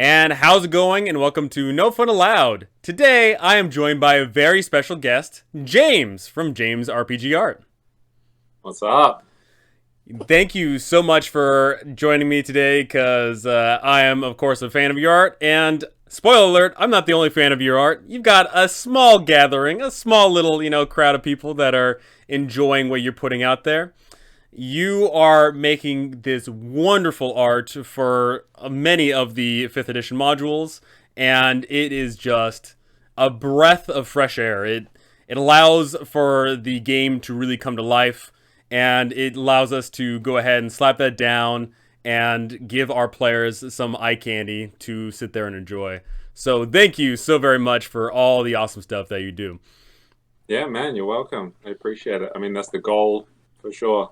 And how's it going? And welcome to No Fun Allowed. Today, I am joined by a very special guest, James from JamesRPG Art. What's up? Thank you so much for joining me today, because I am, of course, a fan of your art. And spoiler alert, I'm not the only fan of your art. You've got a small gathering, a small little, crowd of people that are enjoying what you're putting out there. You are making this wonderful art for many of the 5th edition modules, and it is just a breath of fresh air. It allows for the game to really come to life, and it allows us to go ahead and slap that down and give our players some eye candy to sit there and enjoy. So thank you so very much for all the awesome stuff that you do. Yeah, man, you're welcome. I appreciate it. I mean, that's the goal for sure.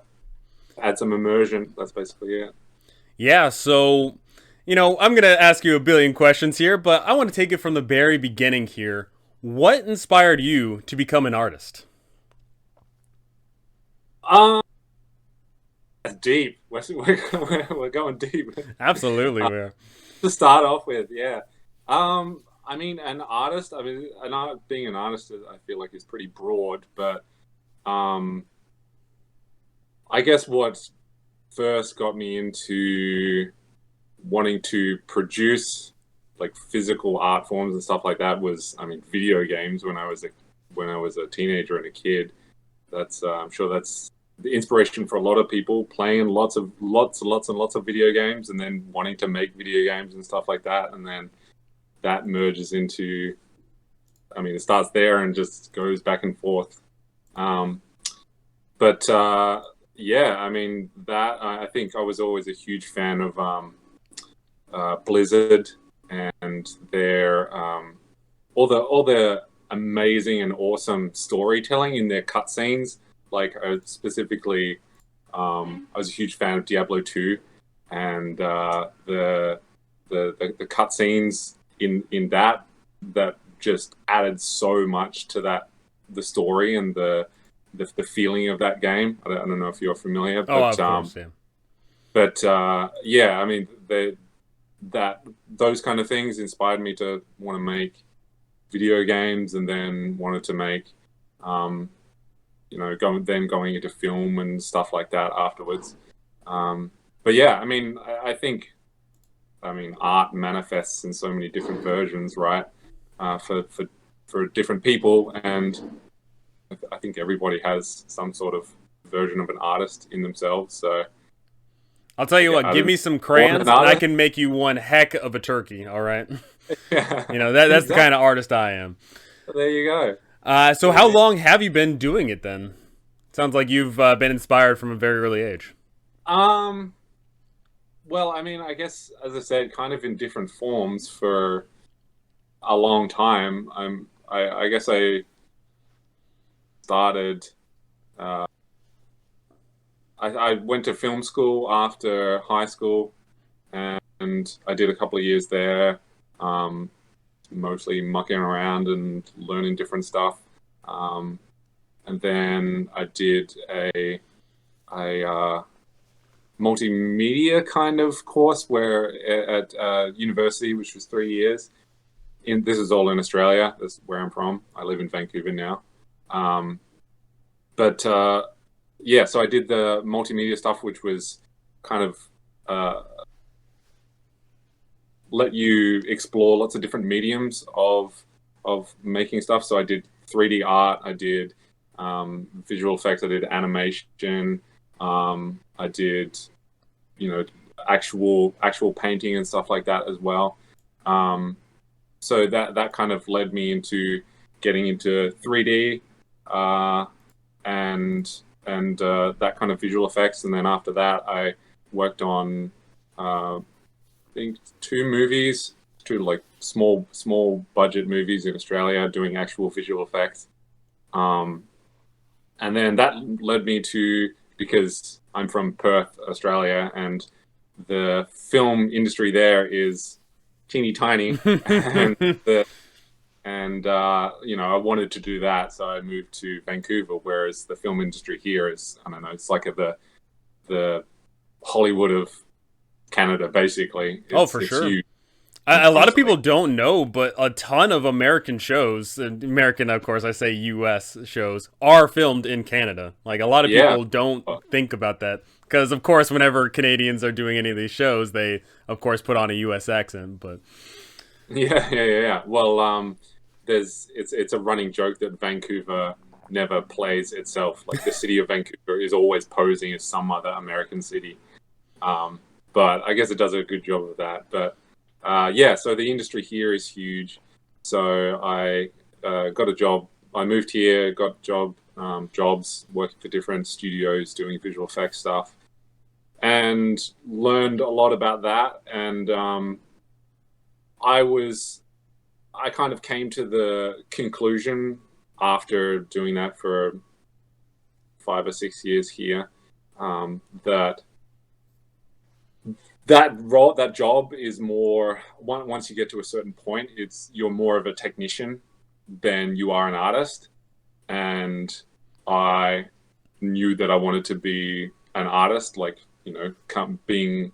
Add some immersion. That's basically it. Yeah, so, I'm going to ask you a billion questions here, but I want to take it from the very beginning here. What inspired you to become an artist? That's deep. We're going deep. Absolutely, we are. To start off with, yeah. I mean, an artist. I mean, being an artist, I feel like is pretty broad, but I guess what first got me into wanting to produce like physical art forms and stuff like that was, I mean, video games when I was a teenager and a kid. That's I'm sure that's the inspiration for a lot of people, playing lots and lots of video games and then wanting to make video games and stuff like that. And then that merges into, I mean, it starts there and just goes back and forth. But yeah, I mean, that I think I was always a huge fan of Blizzard and their all the amazing and awesome storytelling in their cutscenes. Like specifically, I was a huge fan of Diablo 2, and the cutscenes in that just added so much to the story and the feeling of that game. I don't know if you're familiar, but Of course, yeah. But yeah, I mean, those kind of things inspired me to want to make video games, and then wanted to make, going into film and stuff like that afterwards. But yeah, I mean, I think, I mean, art manifests in so many different versions, right? For different people, and I think everybody has some sort of version of an artist in themselves. So I'll tell you what, give me some crayons and I can make you one heck of a turkey, all right? Yeah. That's the kind of artist I am. Well, there you go. So how long have you been doing it then? Sounds like you've been inspired from a very early age. Well, I mean, I guess, as I said, kind of in different forms for a long time. I guess I started. I went to film school after high school, and I did a couple of years there, mostly mucking around and learning different stuff. And then I did a multimedia kind of course at university, which was 3 years. This is all in Australia. That's where I'm from. I live in Vancouver now. But yeah, so I did the multimedia stuff, which was kind of let you explore lots of different mediums of making stuff. So I did 3D art, I did visual effects, I did animation, I did actual painting and stuff like that as well. So that kind of led me into getting into 3D and that kind of visual effects. And then after that, I worked on I think two like small budget movies in Australia doing actual visual effects. And then that led me to, because I'm from Perth, Australia, and the film industry there is teeny tiny, and I wanted to do that, so I moved to Vancouver. Whereas the film industry here is, I don't know, it's like the Hollywood of Canada, basically. For sure. Huge. A lot of constantly. people don't know, but a ton of American shows, American, of course, I say U.S. shows, are filmed in Canada. Like, a lot of Yeah. people don't Uh, think about that. Because, of course, whenever Canadians are doing any of these shows, they, of course, put on a U.S. accent. But yeah. Well, it's a running joke that Vancouver never plays itself. Like the city of Vancouver is always posing as some other American city. Um, but I guess it does a good job of that. But yeah, so the industry here is huge. So I got a job. I moved here, got jobs working for different studios doing visual effects stuff, and learned a lot about that. And I was I kind of came to the conclusion after doing that for 5 or 6 years here, that that job is more once you get to a certain point, you're more of a technician than you are an artist. And I knew that I wanted to be an artist, like, being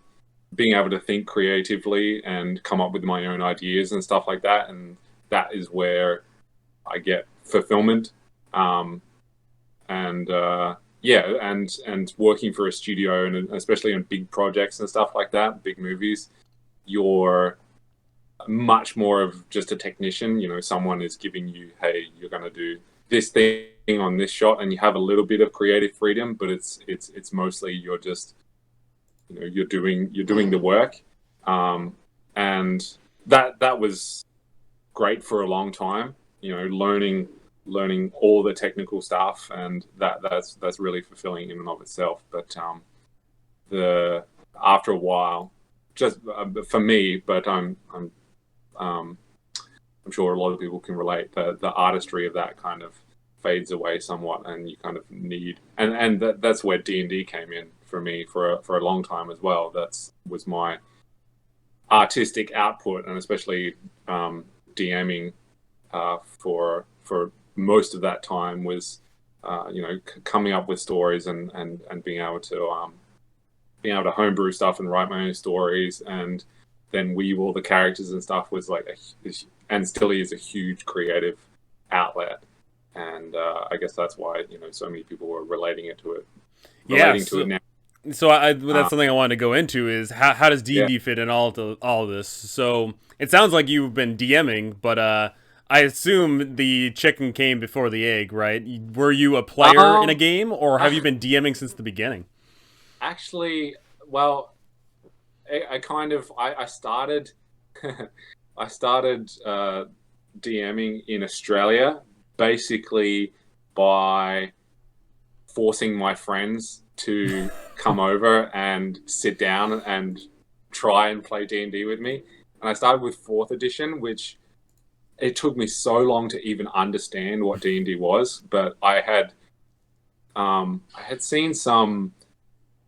able to think creatively and come up with my own ideas and stuff like that. And that is where I get fulfillment. Um, and yeah, and working for a studio, and especially on big projects and stuff like that, big movies, you're much more of just a technician. Someone is giving you, hey, you're going to do this thing on this shot, and you have a little bit of creative freedom, but it's mostly you're just, you're doing the work. And that was great for a long time. Learning all the technical stuff, and that's really fulfilling in and of itself. But the after a while, just for me, but um, I'm sure a lot of people can relate. The artistry of that kind of fades away somewhat, and you kind of need, and that's where D&D came in for me for a long time as well. That's was my artistic output, and especially DMing for most of that time was coming up with stories, and being able to homebrew stuff and write my own stories, and then weave all the characters and stuff was like and still is a huge creative outlet. And I guess that's why so many people were yeah, relating to it now. so that's Um, something I wanted to go into is how does yeah. D&D fit in all of this? So it sounds like you've been DMing, but I assume the chicken came before the egg, right? Were you a player in a Um, game, or have you been DMing since the beginning? Actually, well, I kind of I started I started DMing in Australia basically by forcing my friends to come over and sit down and try and play D&D with me. And I started with fourth edition, which it took me so long to even understand what D&D was. But I had seen some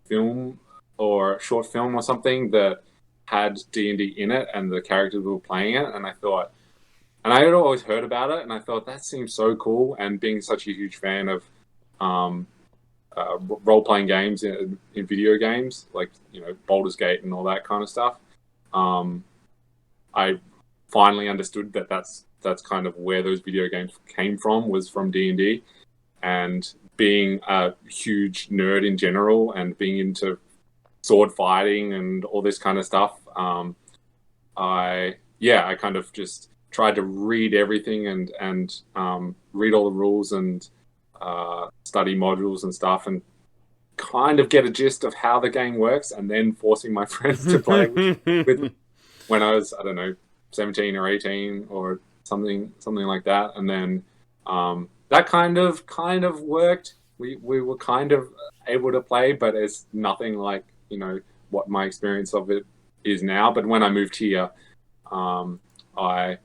film or short film or something that had D&D in it, and the characters were playing it, and I thought, and I had always heard about it, and I thought that seems so cool. And being such a huge fan of um, role playing games in video games, like Baldur's Gate and all that kind of stuff, um, I finally understood that that's kind of where those video games came from, was from D&D. And being a huge nerd in general, and being into sword fighting and all this kind of stuff, I kind of just tried to read everything, and read all the rules, and study modules and stuff, and kind of get a gist of how the game works, and then forcing my friends to play with when I was, I don't know, 17 or 18 or something like that. And then that kind of worked. We were kind of able to play, but it's nothing like what my experience of it is now. But when I moved here, I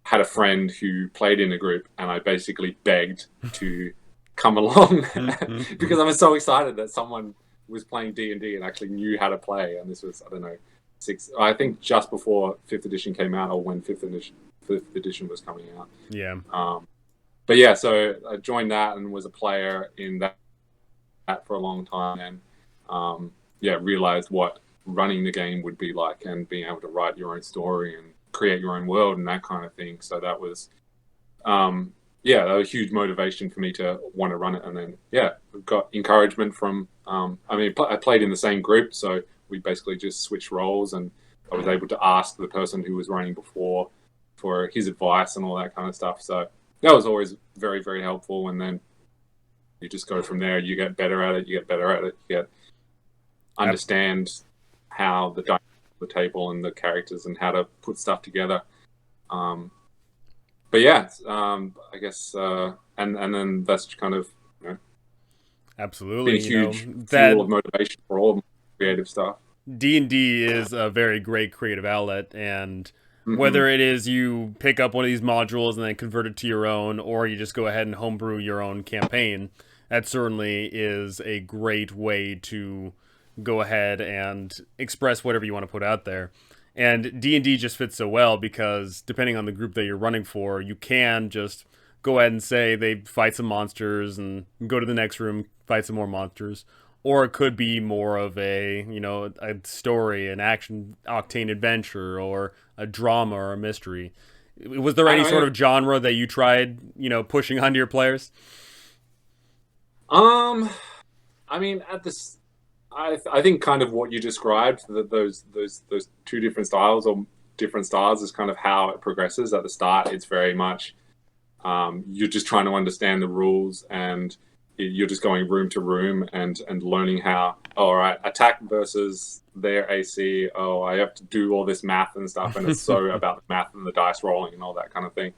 had a friend who played in a group, and I basically begged to come along because I was so excited that someone was playing D&D and actually knew how to play. And this was, I don't know, I think just before fifth edition came out, or when fifth edition was coming out. Yeah. But yeah, so I joined that and was a player in that for a long time, and yeah, realized what running the game would be like, and being able to write your own story and create your own world and that kind of thing. So that was, that was a huge motivation for me to want to run it. And then, got encouragement from, I played in the same group, so we basically just switched roles, and I was able to ask the person who was running before for his advice and all that kind of stuff. So that was always very, very helpful. And then you just go from there. You get better at it. You understand how the dice, the table, and the characters, and how to put stuff together. I guess, and then that's kind of, Absolutely, been a huge fuel of motivation for all creative stuff. D&D is a very great creative outlet, and whether it is you pick up one of these modules and then convert it to your own, or you just go ahead and homebrew your own campaign, that certainly is a great way to go ahead and express whatever you want to put out there. And D&D just fits so well because depending on the group that you're running for, you can just go ahead and say they fight some monsters and go to the next room, fight some more monsters. Or it could be more of a story, an action octane adventure, or a drama or a mystery. Was there any sort of genre that you tried, pushing onto your players? I think kind of what you described, those two different styles or different styles, is kind of how it progresses. At the start, it's very much you're just trying to understand the rules, and you're just going room to room and learning how, all right, attack versus their AC. Oh, I have to do all this math and stuff, and it's so about the math and the dice rolling and all that kind of thing.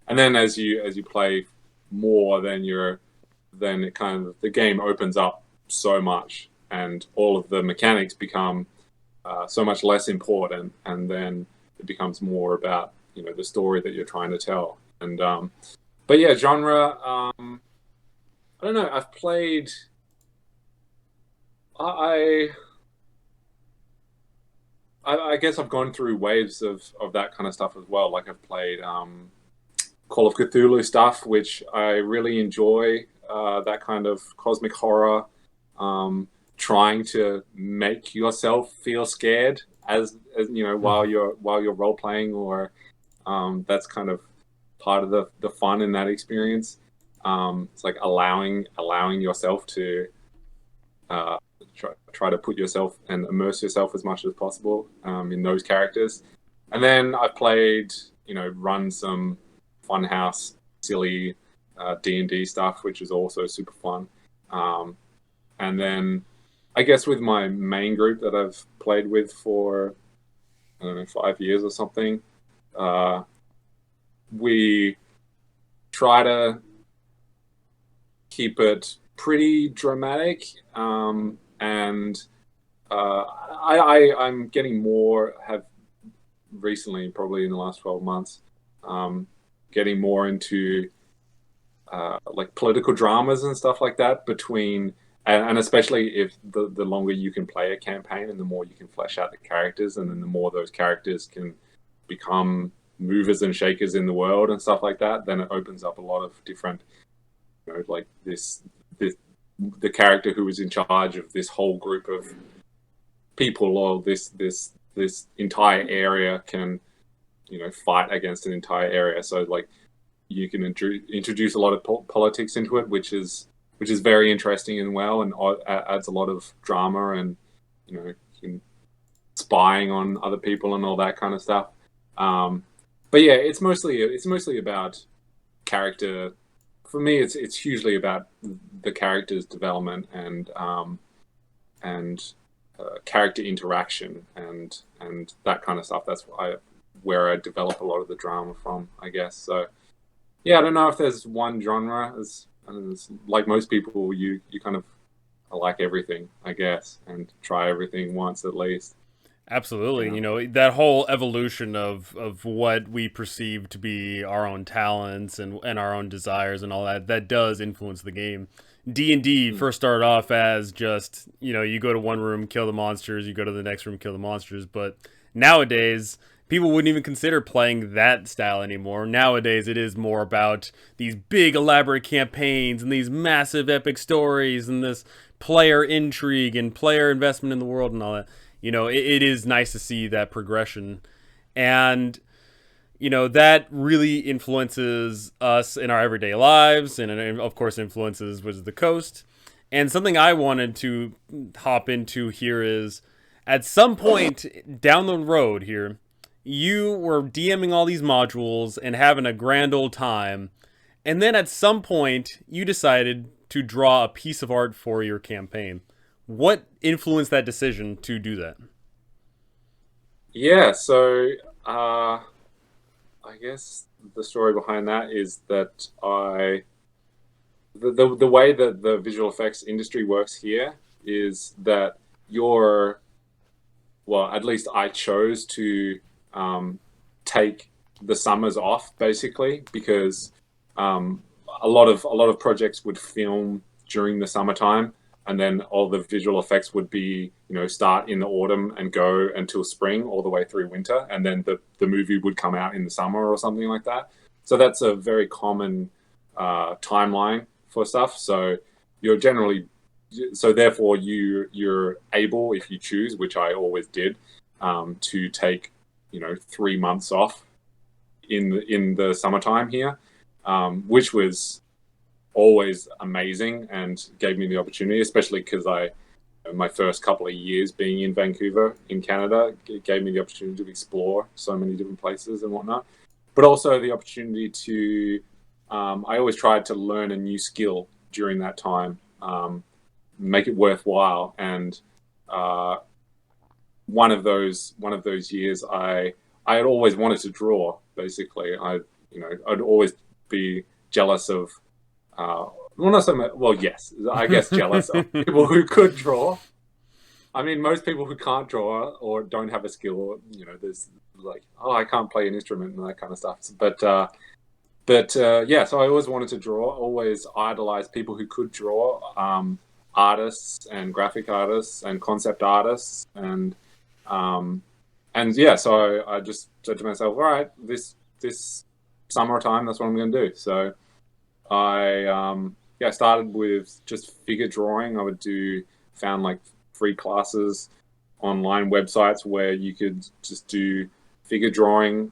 And then as you play more, then it kind of, the game opens up so much, and all of the mechanics become so much less important, and then it becomes more about the story that you're trying to tell. And genre. I don't know. I've played. I guess I've gone through waves of that kind of stuff as well. Like I've played Call of Cthulhu stuff, which I really enjoy. That kind of cosmic horror, trying to make yourself feel scared as while you're role playing, or that's kind of part of the fun in that experience. It's like allowing yourself to try to put yourself and immerse yourself as much as possible in those characters. And then I've played, run some funhouse, silly D&D stuff, which is also super fun. And then I guess with my main group that I've played with for, 5 years or something, we try to keep it pretty dramatic, and I'm getting more, have recently, probably in the last 12 months, getting more into like political dramas and stuff like that, between, and especially if the longer you can play a campaign and the more you can flesh out the characters, and then the more those characters can become movers and shakers in the world and stuff like that, then it opens up a lot of different, like the character who is in charge of this whole group of people, or this entire area, can fight against an entire area. So like you can introduce a lot of politics into it, which is very interesting and adds a lot of drama, and spying on other people and all that kind of stuff. But yeah, it's mostly about character. For me, it's hugely about the character's development and character interaction and that kind of stuff. That's where I develop a lot of the drama from, I guess. So yeah, I don't know if there's one genre. Like most people, you kind of like everything, I guess, and try everything once at least. Absolutely. Yeah. That whole evolution of what we perceive to be our own talents and our own desires and all that does influence the game. D&D first started off as just, you go to one room, kill the monsters, you go to the next room, kill the monsters. But nowadays, people wouldn't even consider playing that style anymore. Nowadays, it is more about these big elaborate campaigns and these massive epic stories and this player intrigue and player investment in the world and all that. it is nice to see that progression. And that really influences us in our everyday lives, and of course influences Wizards of the Coast. And something I wanted to hop into here is, at some point down the road here, you were DMing all these modules and having a grand old time, and then at some point you decided to draw a piece of art for your campaign. What influenced that decision to do that? Yeah, so I guess the story behind that is that the way that the visual effects industry works here is that you're, well, at least I chose to take the summers off basically, because a lot of projects would film during the summertime, and then all the visual effects would be, start in the autumn and go until spring, all the way through winter, and then the movie would come out in the summer or something like that. So that's a very common timeline for stuff. So you're generally, so therefore you're able, if you choose, which I always did, to take 3 months off in the summertime here, which was always amazing and gave me the opportunity, especially because my first couple of years being in Vancouver in Canada, it gave me the opportunity to explore so many different places and whatnot, but also the opportunity to I always tried to learn a new skill during that time, make it worthwhile. And one of those years, I had always wanted to draw. Basically, I'd always be jealous of. Well, not so much. Well, yes, I guess jealous of people who could draw. I mean, most people who can't draw or don't have a skill, there's like, oh, I can't play an instrument and that kind of stuff. But yeah, so I always wanted to draw. Always idolized people who could draw, artists and graphic artists and concept artists, and yeah. So I just said to myself, all right, this summertime, that's what I'm going to do. So I started with just figure drawing. I would found like free classes, online websites where you could just do figure drawing.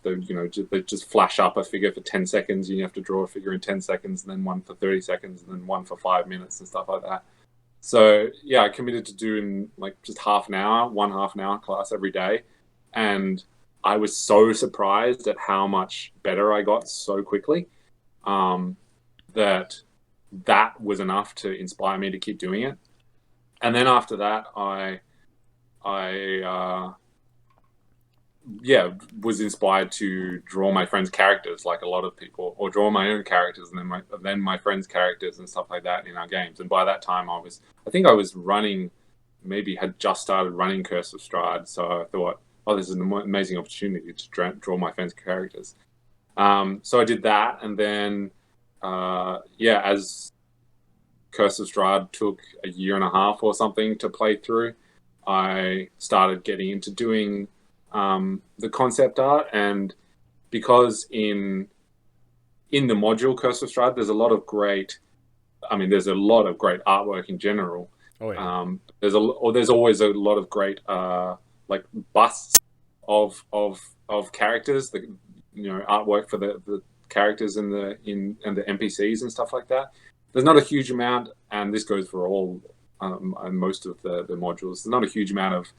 They just flash up a figure for 10 seconds. You have to draw a figure in 10 seconds, and then one for 30 seconds, and then one for 5 minutes and stuff like that. So yeah, I committed to doing like just half an hour class every day. And I was so surprised at how much better I got so quickly. That was enough to inspire me to keep doing it. And then after that, I was inspired to draw my friends' characters, like a lot of people, or draw my own characters, and then my friends' characters and stuff like that in our games. And by that time, I think I was running, maybe had just started running Curse of Strahd. So I thought, oh, this is an amazing opportunity to draw my friends' characters. So I did that, and then as Curse of Strahd took a year and a half or something to play through, I started getting into doing the concept art. And because in the module Curse of Strahd, there's a lot of great artwork in general. Oh yeah. There's always a lot of great like busts of characters, artwork for the characters and the NPCs and stuff like that. There's not a huge amount, and this goes for all and most of the modules. There's not a huge amount of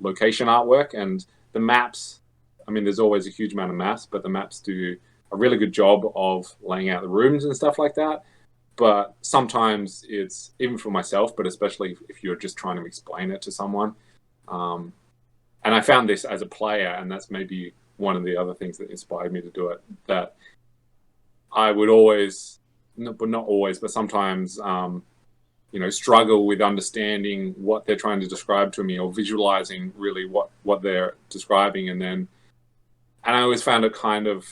location artwork, and the maps. I mean, there's always a huge amount of maps, but the maps do a really good job of laying out the rooms and stuff like that. But sometimes it's, even for myself, but especially if you're just trying to explain it to someone. And I found this as a player, and that's maybe one of the other things that inspired me to do it, that I would always, but not always, but sometimes, struggle with understanding what they're trying to describe to me, or visualizing really what they're describing. And I always found it kind of,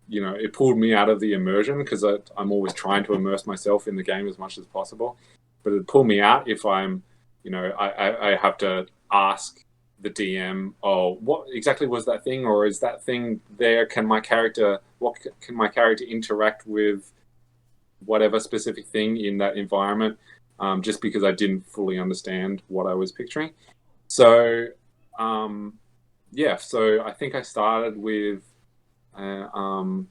it pulled me out of the immersion, because I'm always trying to immerse myself in the game as much as possible. But it pulled me out if I'm, I have to ask the DM, oh, what exactly was that thing, or is that thing there? Can my character interact with whatever specific thing in that environment? just because I didn't fully understand what I was picturing. So yeah, so I think I started with uh, um,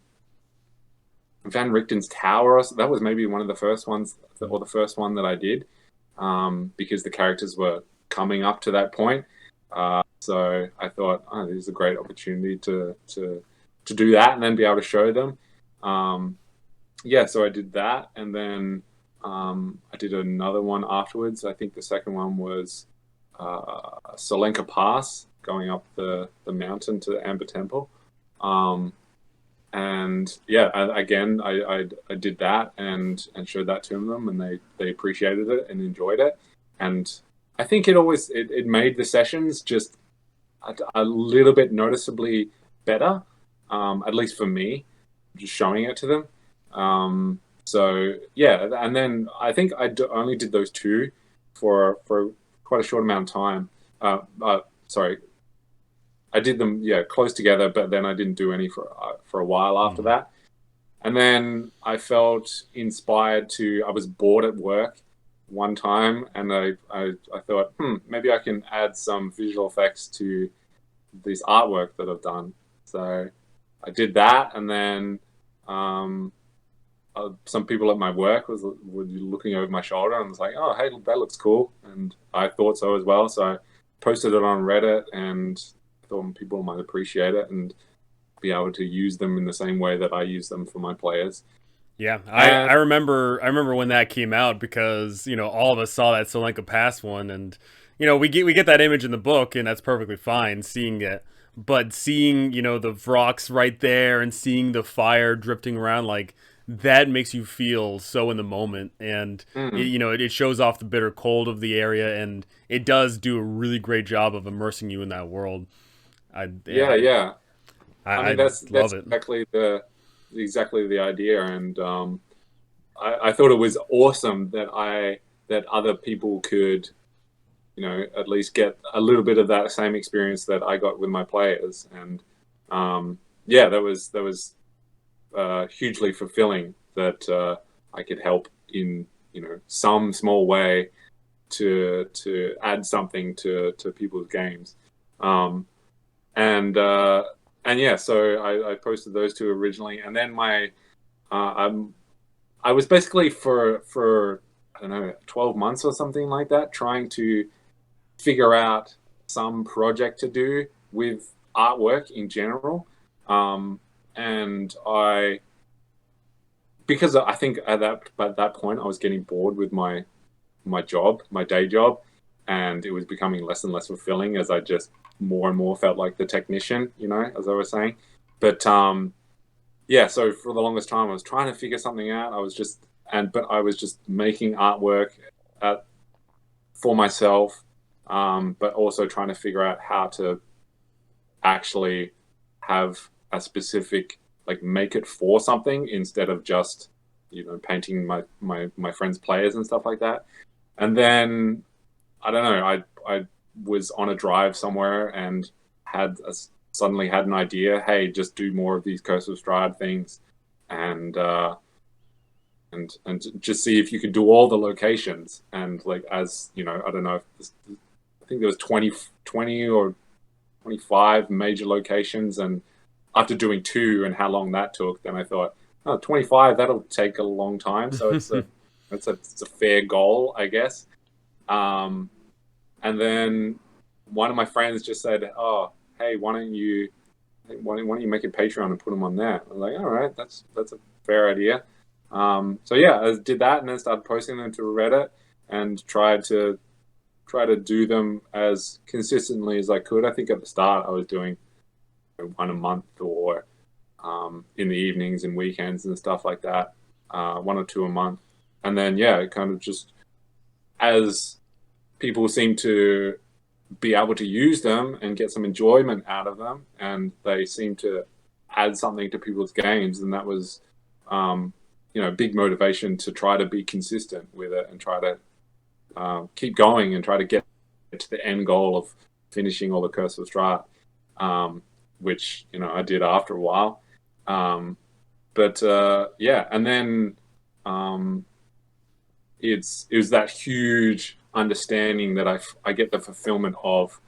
Van Richten's Tower. That was maybe one of the first ones, or the first one that I did, because the characters were coming up to that point. So I thought, oh, this is a great opportunity to do that and then be able to show them. Um, yeah, so I did that, and then I did another one afterwards. I think the second one was Solenka Pass, going up the mountain to the Amber Temple. Um, and yeah, I did that and showed that to them, and they appreciated it and enjoyed it. And I think it made the sessions just a little bit noticeably better, at least for me, just showing it to them. So yeah, and then I think only did those two for quite a short amount of time. Sorry, I did them, yeah, close together, but then I didn't do any for a while after Mm-hmm. that. And then I felt inspired to. I was bored at work one time, and I thought, maybe I can add some visual effects to this artwork that I've done. So I did that, and then um, some people at my work were looking over my shoulder and was like, "Oh, hey, that looks cool," and I thought so as well. So I posted it on Reddit, and thought people might appreciate it and be able to use them in the same way that I use them for my players. Yeah, I And remember when that came out because all of us saw that Solenka Pass one, and we get that image in the book, and that's perfectly fine seeing it. But seeing the rocks right there and seeing the fire drifting around, like, that makes you feel so in the moment, and mm, it shows off the bitter cold of the area, and it does do a really great job of immersing you in that world. yeah, Yeah, yeah. I mean, I love that's it. exactly the idea, and I thought it was awesome that other people could, at least get a little bit of that same experience that I got with my players, and yeah, that was hugely fulfilling that I could help in some small way to add something to people's games. Um, and and yeah, so I posted those two originally, and then um, I was basically for I don't know 12 months or something like that trying to figure out some project to do with artwork in general, and I because I think at that point I was getting bored with my job, my day job, and it was becoming less and less fulfilling as I just more and more felt like the technician, as I was saying. But yeah, so for the longest time I was trying to figure something out. But I was just making artwork at, for myself, but also trying to figure out how to actually have a specific, like, make it for something instead of just painting my friends' players and stuff like that. And then I don't know. I was on a drive somewhere and suddenly had an idea. Hey, just do more of these Curse of Strahd things, and and just see if you could do all the locations. And like, as you know, I don't know if I think there was 20 or 25 major locations, and after doing two and how long that took, then I thought, oh, 25, that'll take a long time. So it's a fair goal, I guess. Um, and then one of my friends just said, "Oh, hey, why don't you make a Patreon and put them on there?" I was like, "All right, that's a fair idea." So yeah, I did that and then started posting them to Reddit and tried to do them as consistently as I could. I think at the start I was doing one a month, or in the evenings and weekends and stuff like that, one or two a month. And then yeah, it kind of just, as people seem to be able to use them and get some enjoyment out of them, and they seem to add something to people's games, and that was, um, a big motivation to try to be consistent with it and try to keep going and try to get to the end goal of finishing all the Curse of Strahd, which I did after a while. But yeah, and then um, it was that huge understanding that I get the fulfillment of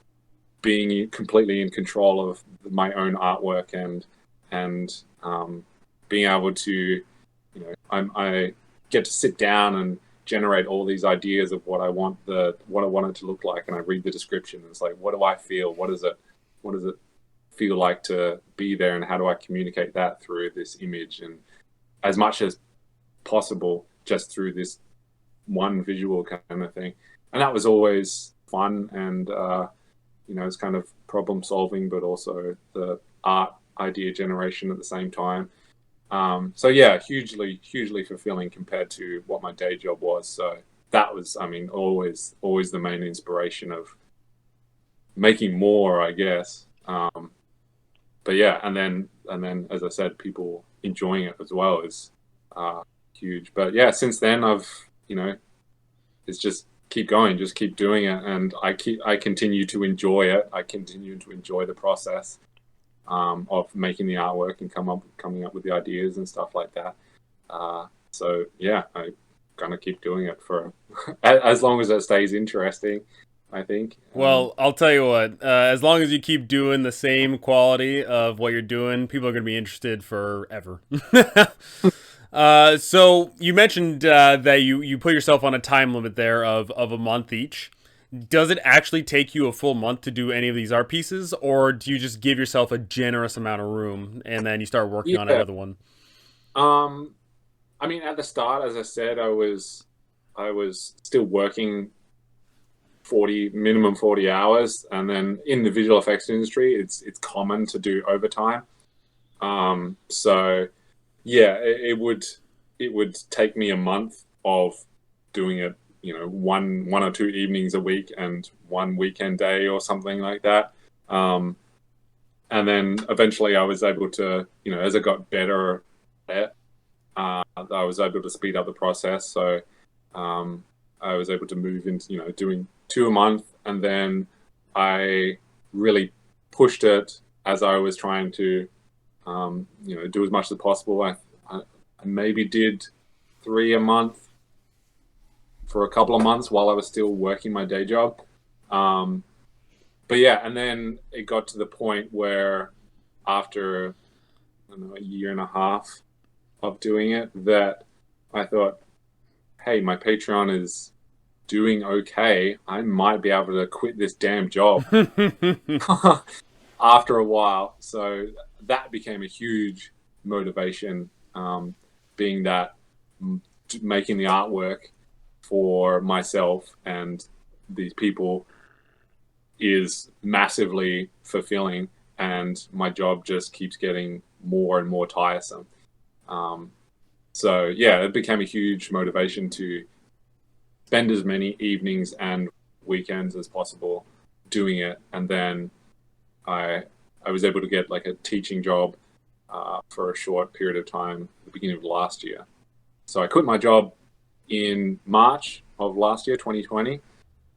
being completely in control of my own artwork, and being able to, I get to sit down and generate all these ideas of what I want it to look like, and I read the description, and it's like, what do I feel? What does it feel like to be there, and how do I communicate that through this image, and as much as possible just through this one visual kind of thing. And that was always fun, and it's kind of problem solving, but also the art idea generation at the same time. So yeah, hugely fulfilling compared to what my day job was. So that was, I mean, always the main inspiration of making more, I guess. But yeah, and then as I said, people enjoying it as well is huge. But yeah, since then it's just keep going, just keep doing it, and I continue to enjoy it. I continue to enjoy the process of making the artwork and coming up with the ideas and stuff like that. So yeah, I'm gonna keep doing it for as long as it stays interesting, I think. Well, I'll tell you what. As long as you keep doing the same quality of what you're doing, people are going to be interested forever. So you mentioned that you put yourself on a time limit there of a month each. Does it actually take you a full month to do any of these art pieces, or do you just give yourself a generous amount of room and then you start working on Yeah. another one? I mean, at the start, as I said, I was still working minimum 40 hours, and then in the visual effects industry, it's common to do overtime. So yeah, it would take me a month of doing it, one or two evenings a week and one weekend day or something like that. And then eventually I was able to, as I got better at, I was able to speed up the process. So I was able to move into, doing 2 a month, and then I really pushed it as I was trying to, do as much as possible. I maybe did 3 a month for a couple of months while I was still working my day job. But yeah, and then it got to the point where after, I don't know, a year and a half of doing it, that I thought, hey, my Patreon is doing okay. I might be able to quit this damn job after a while. So that became a huge motivation, being that making the artwork for myself and these people is massively fulfilling, and my job just keeps getting more and more tiresome. So yeah, it became a huge motivation to spend as many evenings and weekends as possible doing it. And then I was able to get like a teaching job for a short period of time at the beginning of last year. So I quit my job in March of last year, 2020,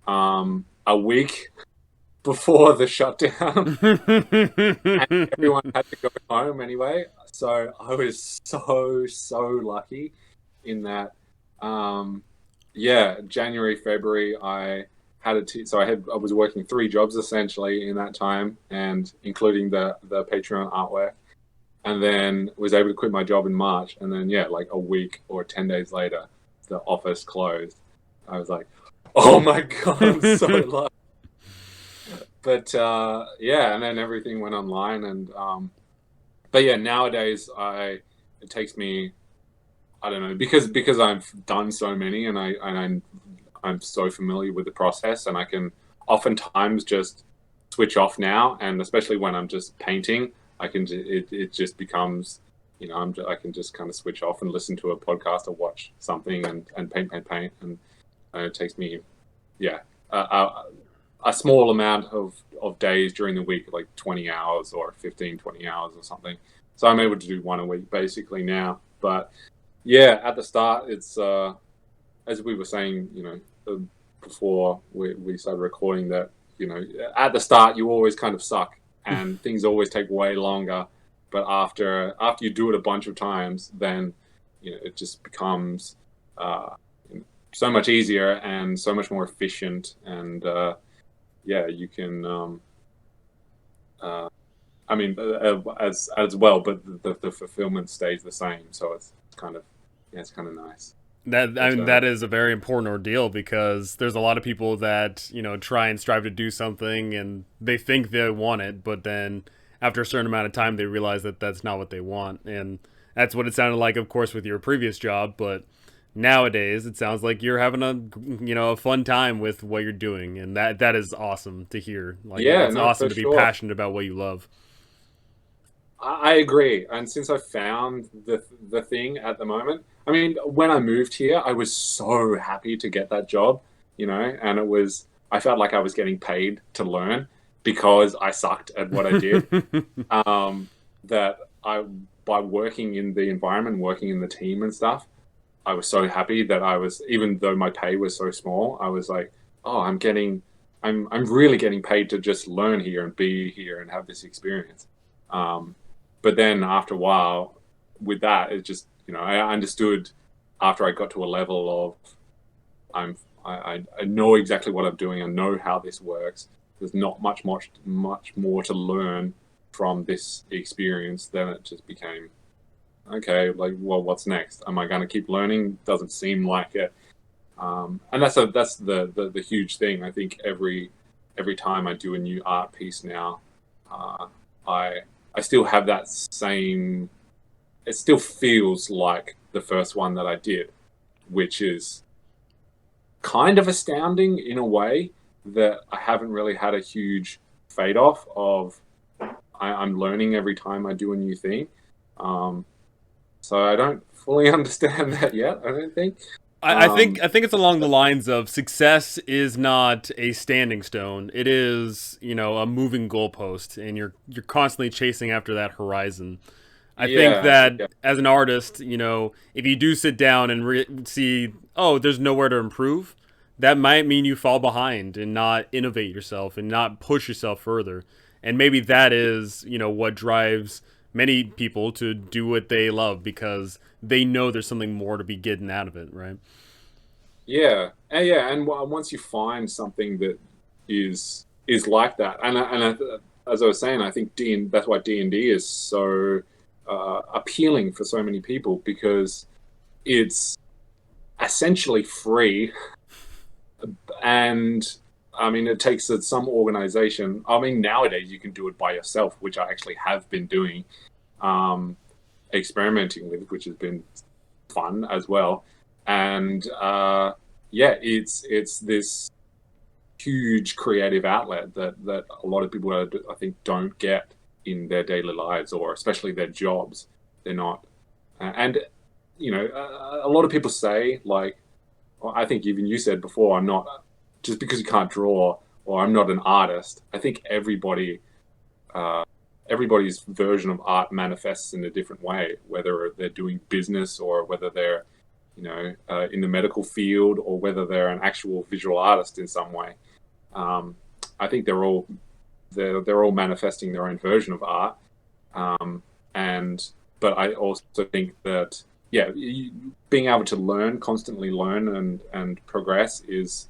a week before the shutdown. And everyone had to go home anyway. So I was so lucky in that. Yeah, January, February, I had I was working 3 jobs essentially in that time, and including the Patreon artwork, and then was able to quit my job in March, and then yeah, like a week or 10 days later, the office closed. I was like, oh my god, I'm so lucky. But yeah, and then everything went online, and but yeah, nowadays it takes me, I don't know, because I've done so many, and I'm so familiar with the process, and I can oftentimes just switch off now, and especially when I'm just painting, it just becomes, I can just kind of switch off and listen to a podcast or watch something and paint, and it takes me, yeah, a small amount of days during the week, like 20 hours or 20 hours or something. So I'm able to do 1 a week basically now. But yeah, at the start, it's as we were saying, before we started recording, that at the start you always kind of suck, and things always take way longer. But after you do it a bunch of times, then it just becomes so much easier and so much more efficient, and yeah, you can. Uh, I mean, as well, but the fulfillment stays the same, so it's kind of yeah, it's kind of nice. That I But mean, that is a very important ordeal because there's a lot of people that try and strive to do something and they think they want it, but then after a certain amount of time they realize that that's not what they want, and that's what it sounded like, of course, with your previous job. But nowadays, it sounds like you're having a fun time with what you're doing, and that is awesome to hear. Like yeah, it's no, awesome for to be sure. passionate about what you love. I agree. And since I found the thing at the moment, I mean, when I moved here, I was so happy to get that job, and I felt like I was getting paid to learn because I sucked at what I did. Um, that I, by working in the environment, working in the team and stuff, I was so happy that even though my pay was so small, I was like, oh, I'm really getting paid to just learn here and be here and have this experience. Um, but then after a while, with that, it just, I understood after I got to a level of I know exactly what I'm doing. I know how this works. There's not much more to learn from this experience. Then it just became okay. Like, well, what's next? Am I going to keep learning? Doesn't seem like it. And that's the huge thing. I think every time I do a new art piece now, uh, I still have that same. It still feels like the first one that I did, which is kind of astounding in a way that I haven't really had a huge fade off of. I'm learning every time I do a new thing, um, so I don't fully understand that yet. I don't think. I think it's along the lines of success is not a standing stone. It is, a moving goalpost, and you're constantly chasing after that horizon. I think Yeah, that yeah, as an artist, if you do sit down and see, oh, there's nowhere to improve, that might mean you fall behind and not innovate yourself and not push yourself further. And maybe that is, what drives many people to do what they love because they know there's something more to be getting out of it, right? yeah, and yeah. And once you find something that is like that, as I was saying, I think that's why D&D is so appealing for so many people because it's essentially free, and I mean it takes some organization. I mean nowadays you can do it by yourself, which I actually have been doing, um, experimenting with, which has been fun as well. And yeah, it's this huge creative outlet that a lot of people I think don't get in their daily lives or especially their jobs. They're not, and a lot of people say like, well, I think even you said before, I'm not just because you can't draw or I'm not an artist. I think uh, everybody's version of art manifests in a different way, whether they're doing business or whether they're in the medical field or whether they're an actual visual artist in some way. Um, I think they're all manifesting their own version of art, um, and but I also think that yeah, being able to constantly learn and progress is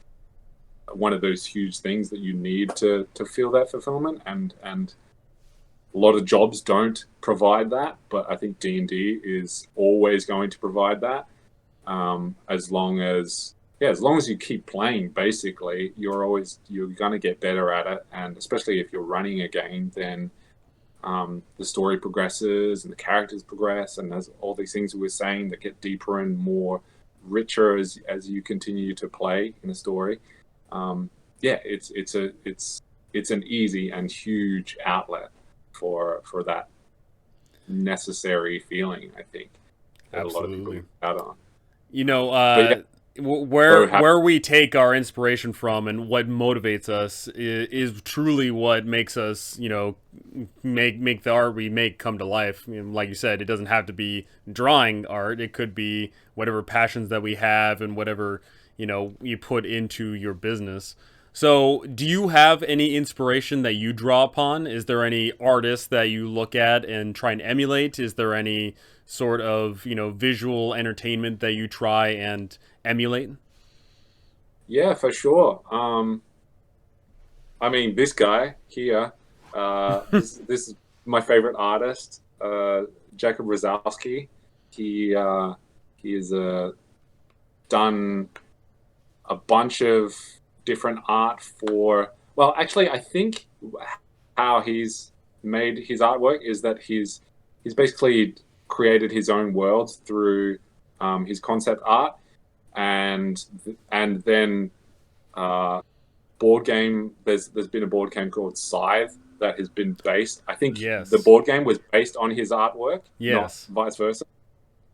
one of those huge things that you need to feel that fulfillment, and a lot of jobs don't provide that, but I think D&D is always going to provide that. As long as you keep playing, basically, you're going to get better at it, and especially if you're running a game, then the story progresses and the characters progress, and there's all these things we were saying that get deeper and more richer as you continue to play in a story. Yeah, it's an easy and huge outlet for that necessary feeling. I think that a lot of people Absolutely. miss out on. You know, But yeah, where so happy. where we take our inspiration from and what motivates us is truly what makes us, make the art we make come to life. Like you said, it doesn't have to be drawing art. It could be whatever passions that we have and whatever you put into your business. So, do you have any inspiration that you draw upon? Is there any artist that you look at and try and emulate? Is there any sort of, visual entertainment that you try and emulate? Yeah, for sure. I mean, this guy here, this is my favorite artist, Jacob Rosowski. He he has done a bunch of different art for. Well, actually, I think how he's made his artwork is that he's basically created his own world through his concept art, and then uh, board game. There's been a board game called Scythe that has been based. I think the Yes. board game was based on his artwork, not Yes. vice versa.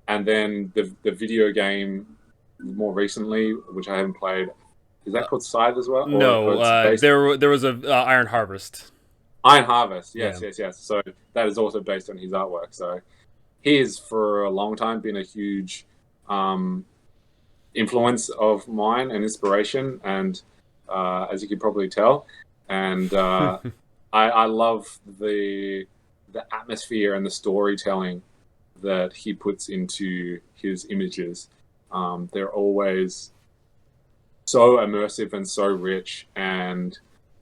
And then the video game more recently, which I haven't played, is that called Scythe as well, or No, it's based there was a Iron Harvest. Iron Harvest? Yeah. Yes, yes, yes. So that is also based on his artwork. So he has for a long time been a huge um, influence of mine and inspiration, and as you can probably tell, and I love the atmosphere and the storytelling that he puts into his images. They're always so immersive and so rich, and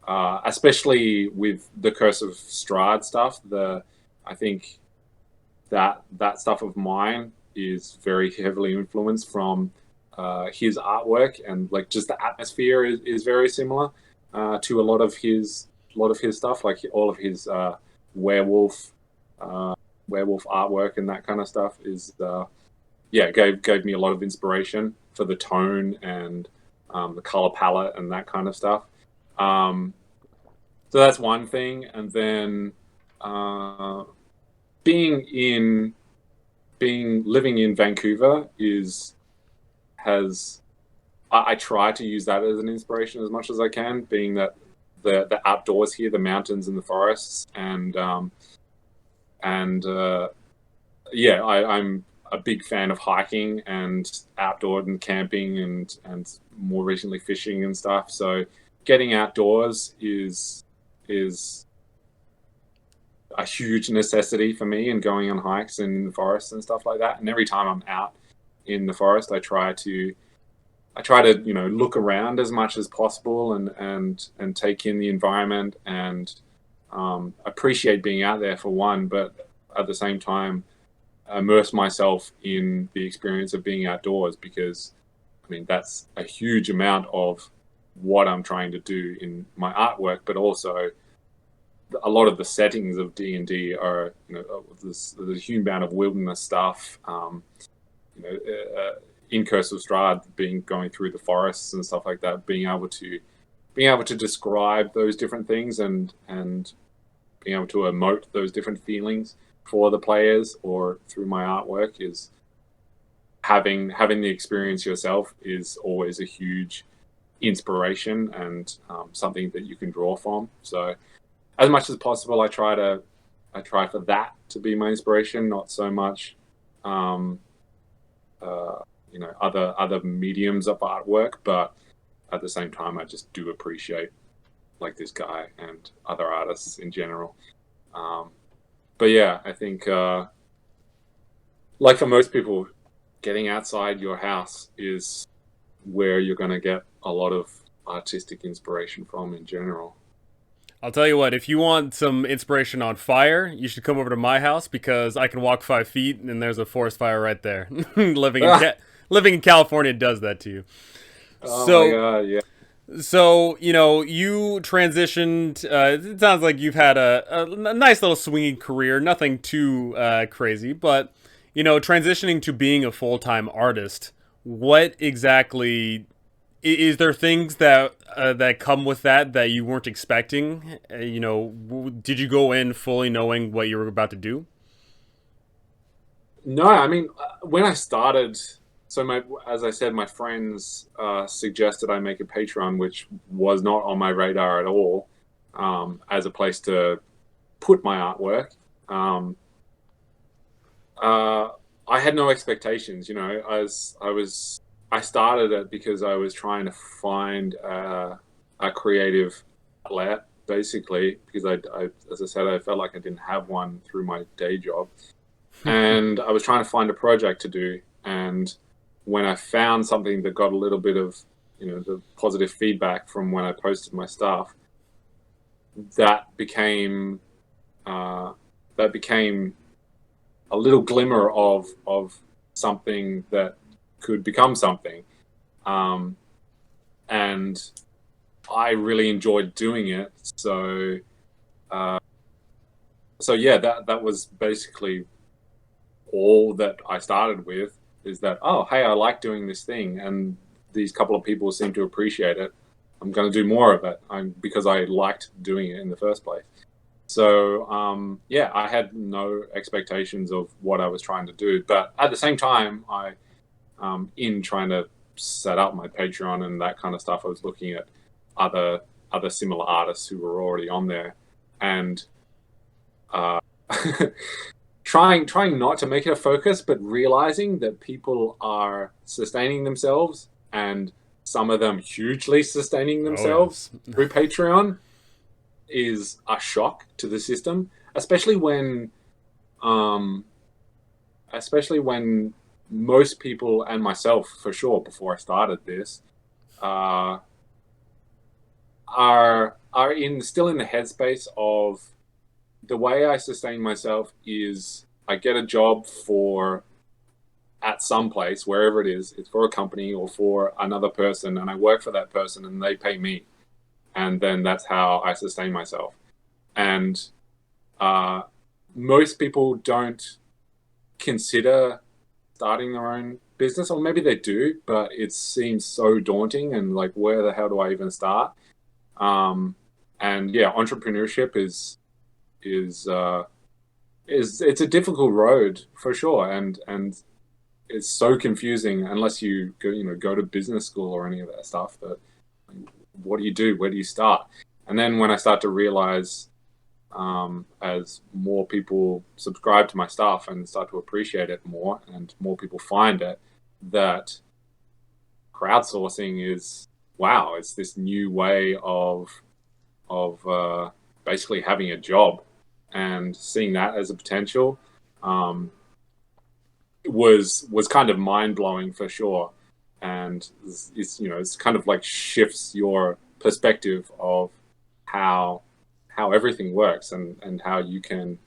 especially with the Curse of Strahd stuff, I think that stuff of mine is very heavily influenced from his artwork, and like just the atmosphere is very similar to a lot of his stuff, like all of his werewolf uh, werewolf artwork and that kind of stuff is yeah, gave me a lot of inspiration for the tone and the color palette and that kind of stuff. Um, so that's one thing, and then uh, being in being living in Vancouver is has I try to use that as an inspiration as much as I can, being that the outdoors here, the mountains and the forests, and yeah, I'm a big fan of hiking and outdoor and camping and more recently fishing and stuff. So getting outdoors is a huge necessity for me, and going on hikes and in the forest and stuff like that. And every time I'm out in the forest, I try to look around as much as possible and take in the environment and appreciate being out there for one, but at the same time immerse myself in the experience of being outdoors, because I mean that's a huge amount of what I'm trying to do in my artwork, but also a lot of the settings of D&D are there's a huge amount of wilderness stuff. You know, in Curse of Strahd, being going through the forests and stuff like that, being able to describe those different things and being able to emote those different feelings for the players or through my artwork is having the experience yourself is always a huge inspiration and something that you can draw from. So as much as possible, I try for that to be my inspiration, not so much um, uh, other mediums of artwork, but at the same time, I just do appreciate like this guy and other artists in general. Um, but yeah, I think like for most people, getting outside your house is where you're going to get a lot of artistic inspiration from in general. I'll tell you what, if you want some inspiration on fire, you should come over to my house because I can walk 5 feet and there's a forest fire right there. Living in California does that to you. Oh my So god, yeah. So, you transitioned. It sounds like you've had a nice little swinging career, nothing too crazy, but, transitioning to being a full time artist, what exactly is there things that come with that you weren't expecting? Did you go in fully knowing what you were about to do? No, I mean, when I started, so as I said, my friends suggested I make a Patreon, which was not on my radar at all, as a place to put my artwork. Um, uh, I had no expectations, as I started it because I was trying to find a creative outlet, basically, because as I said, I felt like I didn't have one through my day job, and I was trying to find a project to do. And when I found something that got a little bit of the positive feedback from when I posted my stuff, that became a little glimmer of something that could become something. And I really enjoyed doing it. So yeah, that was basically all that I started with, is that, oh, hey, I like doing this thing, and these couple of people seem to appreciate it. I'm going to do more of it because I liked doing it in the first place. So yeah, I had no expectations of what I was trying to do, but at the same time, in trying to set up my Patreon and that kind of stuff, I was looking at other similar artists who were already on there, and uh, trying not to make it a focus, but realizing that people are sustaining themselves, and some of them hugely sustaining themselves through Patreon, is a shock to the system, especially when most people, and myself for sure before I started this, are still in the headspace of, the way I sustain myself is I get a job at some place, wherever it is. It's for a company or for another person, and I work for that person and they pay me. And then that's how I sustain myself. And most people don't consider starting their own business, or maybe they do, but it seems so daunting, and like, where the hell do I even start? And yeah, entrepreneurship is it's a difficult road for sure, and it's so confusing unless you go to business school or any of that stuff. But what do you do? Where do you start? And then when I start to realize, as more people subscribe to my stuff and start to appreciate it more, and more people find it, that crowdsourcing is, wow, it's this new way of basically having a job, and seeing that as a potential was kind of mind blowing for sure. And it's kind of like shifts your perspective of how everything works, and how you can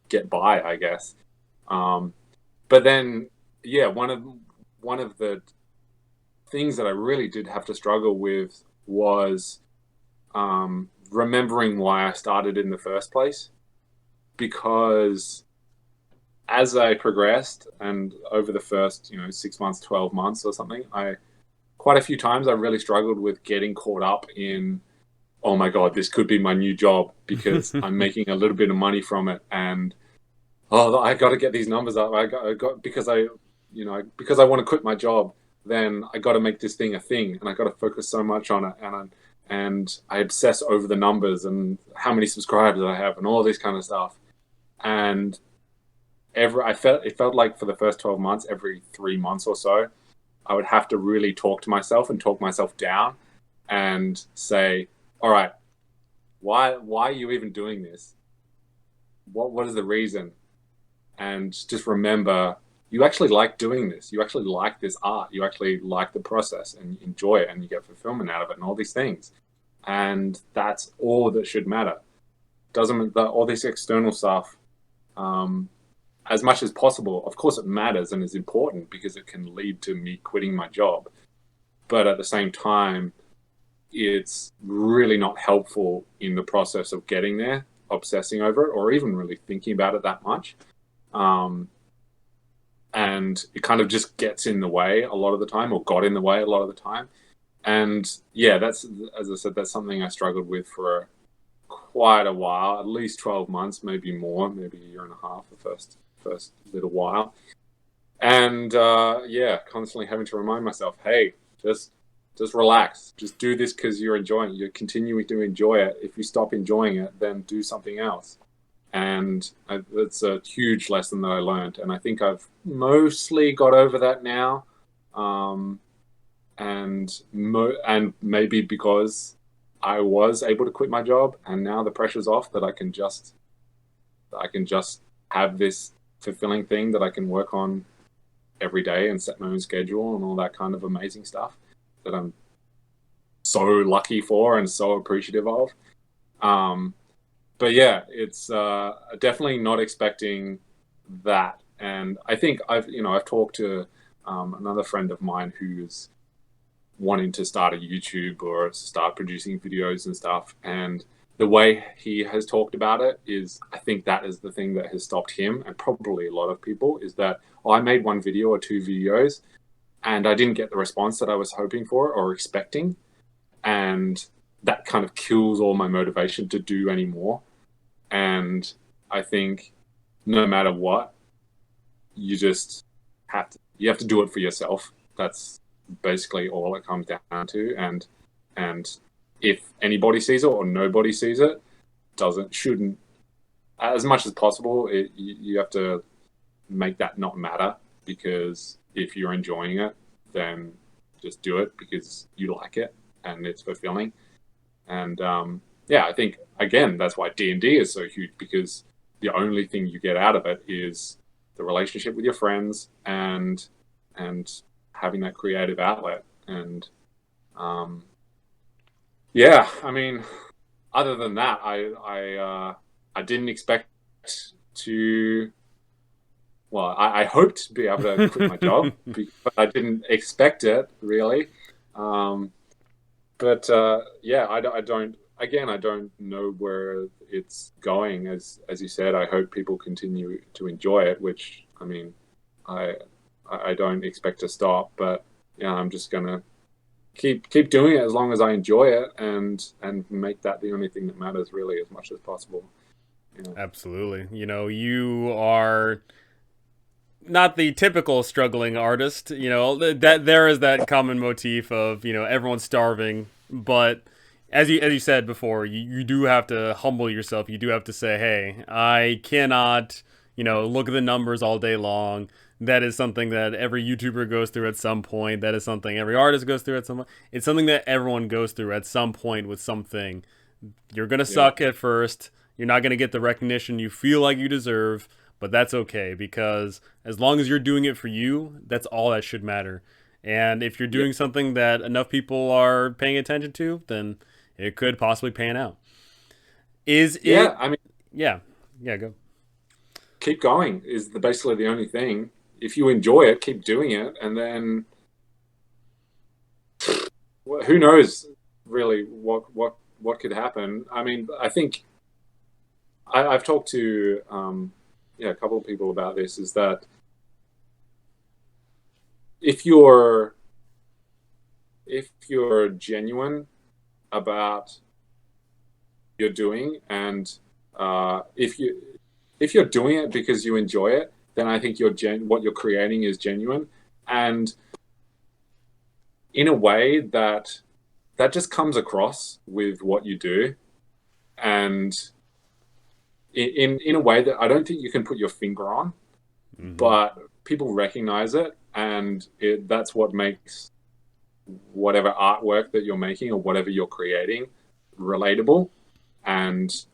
get by, I guess. But then, yeah, one of the things that I really did have to struggle with was remembering why I started in the first place. Because as I progressed, and over the first 6 months, 12 months or something, quite a few times I really struggled with getting caught up in, oh my god, this could be my new job, because I'm making a little bit of money from it, and I got to get these numbers up. I got because I want to quit my job, then I got to make this thing a thing, and I got to focus so much on it, and I obsess over the numbers and how many subscribers I have and all this kind of stuff. And it felt like for the first 12 months, every 3 months or so, I would have to really talk to myself and talk myself down, and say, all right, why are you even doing this? What is the reason? And just remember, you actually like doing this. You actually like this art. You actually like the process and enjoy it, and you get fulfillment out of it, and all these things. And that's all that should matter. All this external stuff, as much as possible, of course it matters and is important, because it can lead to me quitting my job. But at the same time, it's really not helpful in the process of getting there, obsessing over it, or even really thinking about it that much. And it kind of just gets in the way a lot of the time, or got in the way a lot of the time. And yeah, that's, as I said, that's something I struggled with for quite a while, at least 12 months, maybe more, maybe a year and a half, the first little while. And yeah, constantly having to remind myself, hey, just relax, just do this because you're enjoying it. You're continuing to enjoy it. If you stop enjoying it, then do something else. And that's a huge lesson that I learned, and I think I've mostly got over that now. And maybe because I was able to quit my job, and now the pressure's off, that I can just have this fulfilling thing that I can work on every day and set my own schedule and all that kind of amazing stuff, that I'm so lucky for and so appreciative of. But yeah, it's definitely not expecting that. And I think I've talked to another friend of mine who's wanting to start a YouTube or start producing videos and stuff. And the way he has talked about it is, I think that is the thing that has stopped him and probably a lot of people, is that I made one video or two videos and I didn't get the response that I was hoping for or expecting. And that kind of kills all my motivation to do any more. And I think no matter what, you just you have to do it for yourself. That's basically all it comes down to. And if anybody sees it or nobody sees it, shouldn't, as much as possible, you have to make that not matter, because if you're enjoying it, then just do it because you like it and it's fulfilling. And yeah, I think again that's why D&D is so huge, because the only thing you get out of it is the relationship with your friends and having that creative outlet. And yeah, I mean, other than that, I didn't expect to. Well, I hoped to be able to quit my job, but I didn't expect it really. But yeah, I don't. Again, I don't know where it's going. As you said, I hope people continue to enjoy it. Which, I mean, I don't expect to stop. But yeah, I'm just gonna keep doing it as long as I enjoy it, and make that the only thing that matters, really, as much as possible. Yeah. Absolutely. You are not the typical struggling artist. That there is that common motif of everyone's starving, but as you said before, you do have to humble yourself. You do have to say, hey, I cannot look at the numbers all day long. That is something that every YouTuber goes through at some point. That is something every artist goes through at some point. It's something that everyone goes through at some point with something. You're gonna suck at first. You're not gonna get the recognition you feel like you deserve. But that's okay, because as long as you're doing it for you, that's all that should matter. And if you're doing something that enough people are paying attention to, then it could possibly pan out. Yeah, I mean, yeah, go. keep going is basically the only thing. If you enjoy it, keep doing it, and then who knows really what could happen. I mean, I think I've talked to a couple of people about this, is that if you're genuine about you're doing, and if you're doing it because you enjoy it, then I think what you're creating is genuine, and in a way that just comes across with what you do, and in a way that I don't think you can put your finger on, but people recognize it, and that's what makes whatever artwork that you're making or whatever you're creating relatable, and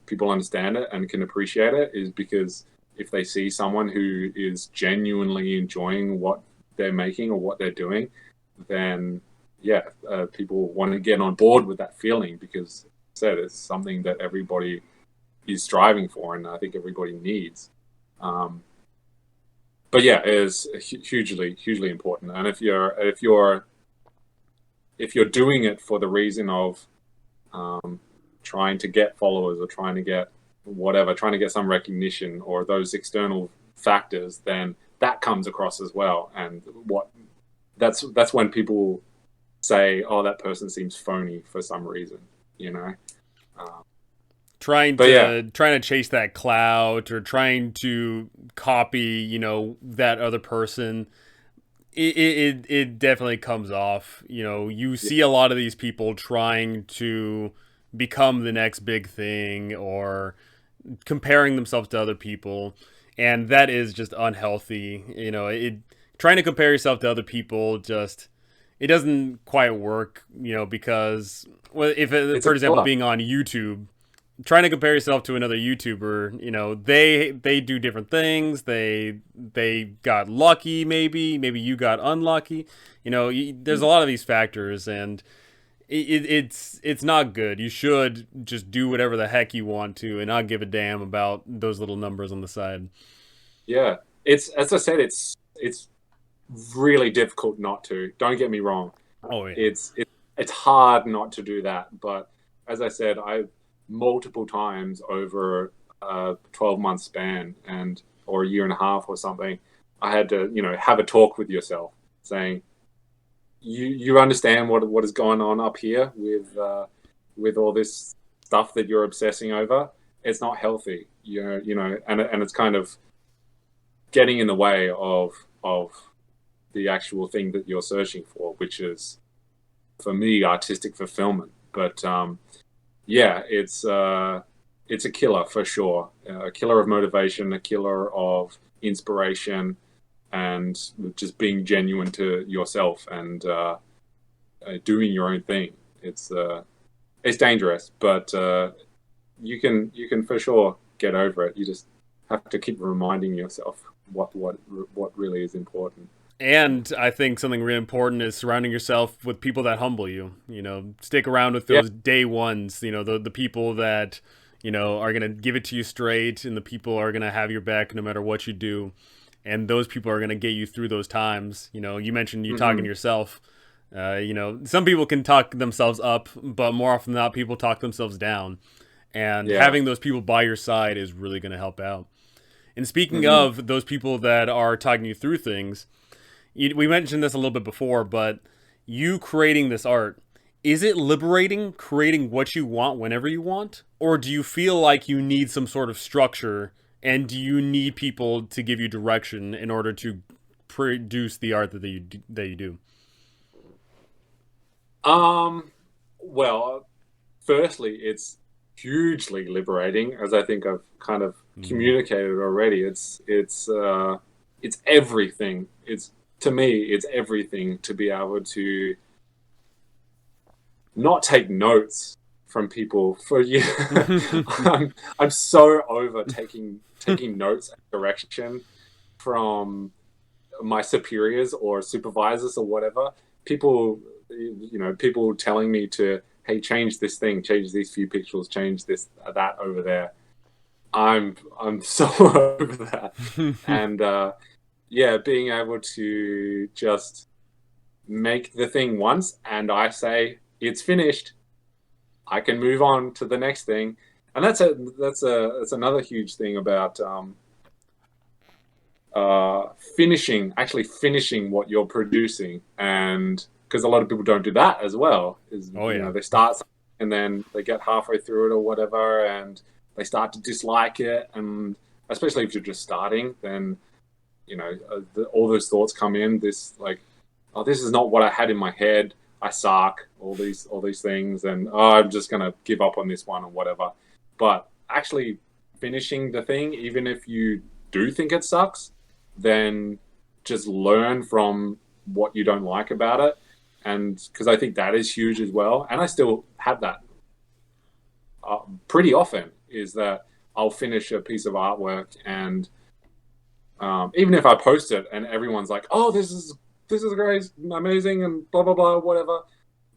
people understand it and can appreciate it, is because if they see someone who is genuinely enjoying what they're making or what they're doing, then yeah, people want to get on board with that feeling, because as I said, it's something that everybody is striving for, and I think everybody needs. But yeah, it is hugely important. And if you're doing it for the reason of trying to get followers, or trying to get trying to get some recognition, or those external factors, then that comes across as well. And that's when people say, "Oh, that person seems phony" for some reason, Trying to chase that clout, or trying to copy, that other person. It definitely comes off. You see a lot of these people trying to become the next big thing, or comparing themselves to other people, and that is just unhealthy. Trying to compare yourself to other people, it doesn't quite work. Because for example, being on YouTube, trying to compare yourself to another YouTuber, they do different things. They got lucky, maybe you got unlucky. There's a lot of these factors, and It's not good. You should just do whatever the heck you want to and not give a damn about those little numbers on the side. Yeah, it's as I said, it's really difficult not to. Don't get me wrong. Oh yeah. It's hard not to do that. But as I said, I multiple times over a 12-month span or a year and a half or something, I had to have a talk with yourself, saying you understand what is going on up here with all this stuff that you're obsessing over. It's not healthy, and it's kind of getting in the way of the actual thing that you're searching for, which is, for me, artistic fulfillment. But yeah, it's a killer for sure. A killer of motivation, a killer of inspiration, and just being genuine to yourself and doing your own thing. It's dangerous, but you can for sure get over it. You just have to keep reminding yourself what really is important. And I think something really important is surrounding yourself with people that humble you. Stick around with Yeah. those day ones. The people that are gonna give it to you straight, and the people are gonna have your back no matter what you do. And those people are gonna get you through those times. You mentioned you talking to yourself. Some people can talk themselves up, but more often than not, people talk themselves down. And Yeah. having those people by your side is really gonna help out. And speaking of those people that are talking you through things, we mentioned this a little bit before, but you creating this art, is it liberating creating what you want whenever you want? Or do you feel like you need some sort of structure, and do you need people to give you direction in order to produce the art that you do? Well, firstly, it's hugely liberating, as I think I've kind of communicated already. It's everything. To me, it's everything to be able to not take notes from people for you. I'm so over taking notes and direction from my superiors or supervisors or whatever. People telling me to, hey, change this thing, change these few pixels, change this that over there. I'm so over that. And yeah, being able to just make the thing once and I say it's finished, I can move on to the next thing. And that's another huge thing about actually finishing what you're producing. And because a lot of people don't do that as well, they start something and then they get halfway through it or whatever and they start to dislike it. And especially if you're just starting, then all those thoughts come in. This oh, this is not what I had in my head. I suck. All these things, and I'm just gonna give up on this one or whatever. But actually finishing the thing, even if you do think it sucks, then just learn from what you don't like about it, and because I think that is huge as well. And I still have that pretty often. Is that I'll finish a piece of artwork and even if I post it and everyone's like, "Oh, this is great, amazing," and blah blah blah, whatever.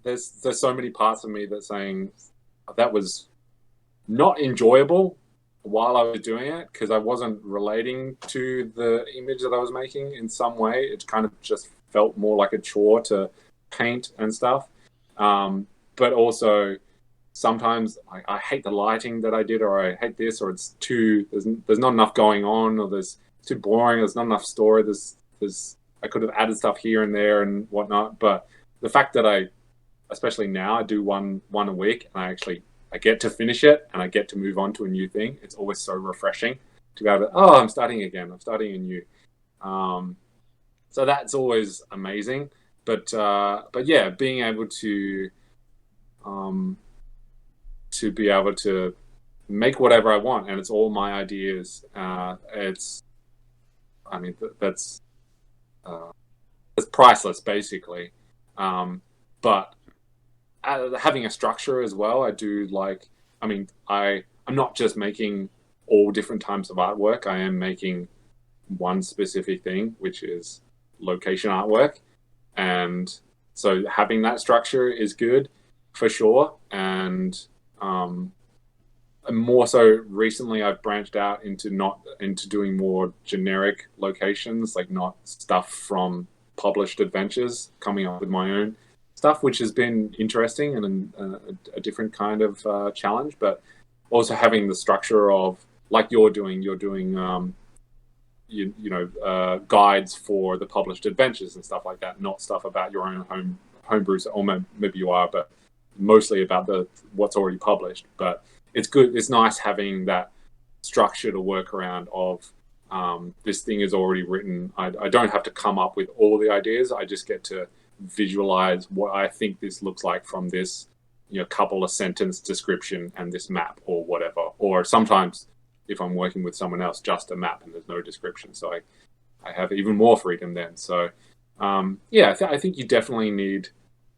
There's so many parts of me that's saying that was not enjoyable while I was doing it because I wasn't relating to the image that I was making in some way. It kind of just felt more like a chore to paint and stuff. But also sometimes I hate the lighting that I did, or I hate this, or it's there's not enough going on, or there's too boring. There's not enough story. I could have added stuff here and there and whatnot. But the fact that especially now, I do one a week, and I get to finish it and I get to move on to a new thing. It's always so refreshing to be able to, oh, I'm starting again. I'm starting anew. So that's always amazing. But yeah, being able to be able to make whatever I want, and it's all my ideas. That's priceless, basically. But having a structure as well, I do like. I'm not just making all different types of artwork. I am making one specific thing, which is location artwork, and so having that structure is good. for sure. And more so recently, I've branched out into doing more generic locations, like not stuff from published adventures, coming up with my own stuff, which has been interesting and a different kind of challenge. But also having the structure of, like you're doing guides for the published adventures and stuff like that, not stuff about your own homebrews, or maybe you are, but mostly about what's already published. But it's good. It's nice having that structure to work around of this thing is already written. I don't have to come up with all the ideas. I just get to visualize what I think this looks like from this, couple of sentence description and this map or whatever. Or sometimes if I'm working with someone else, just a map and there's no description. So I have even more freedom then. So I think you definitely need,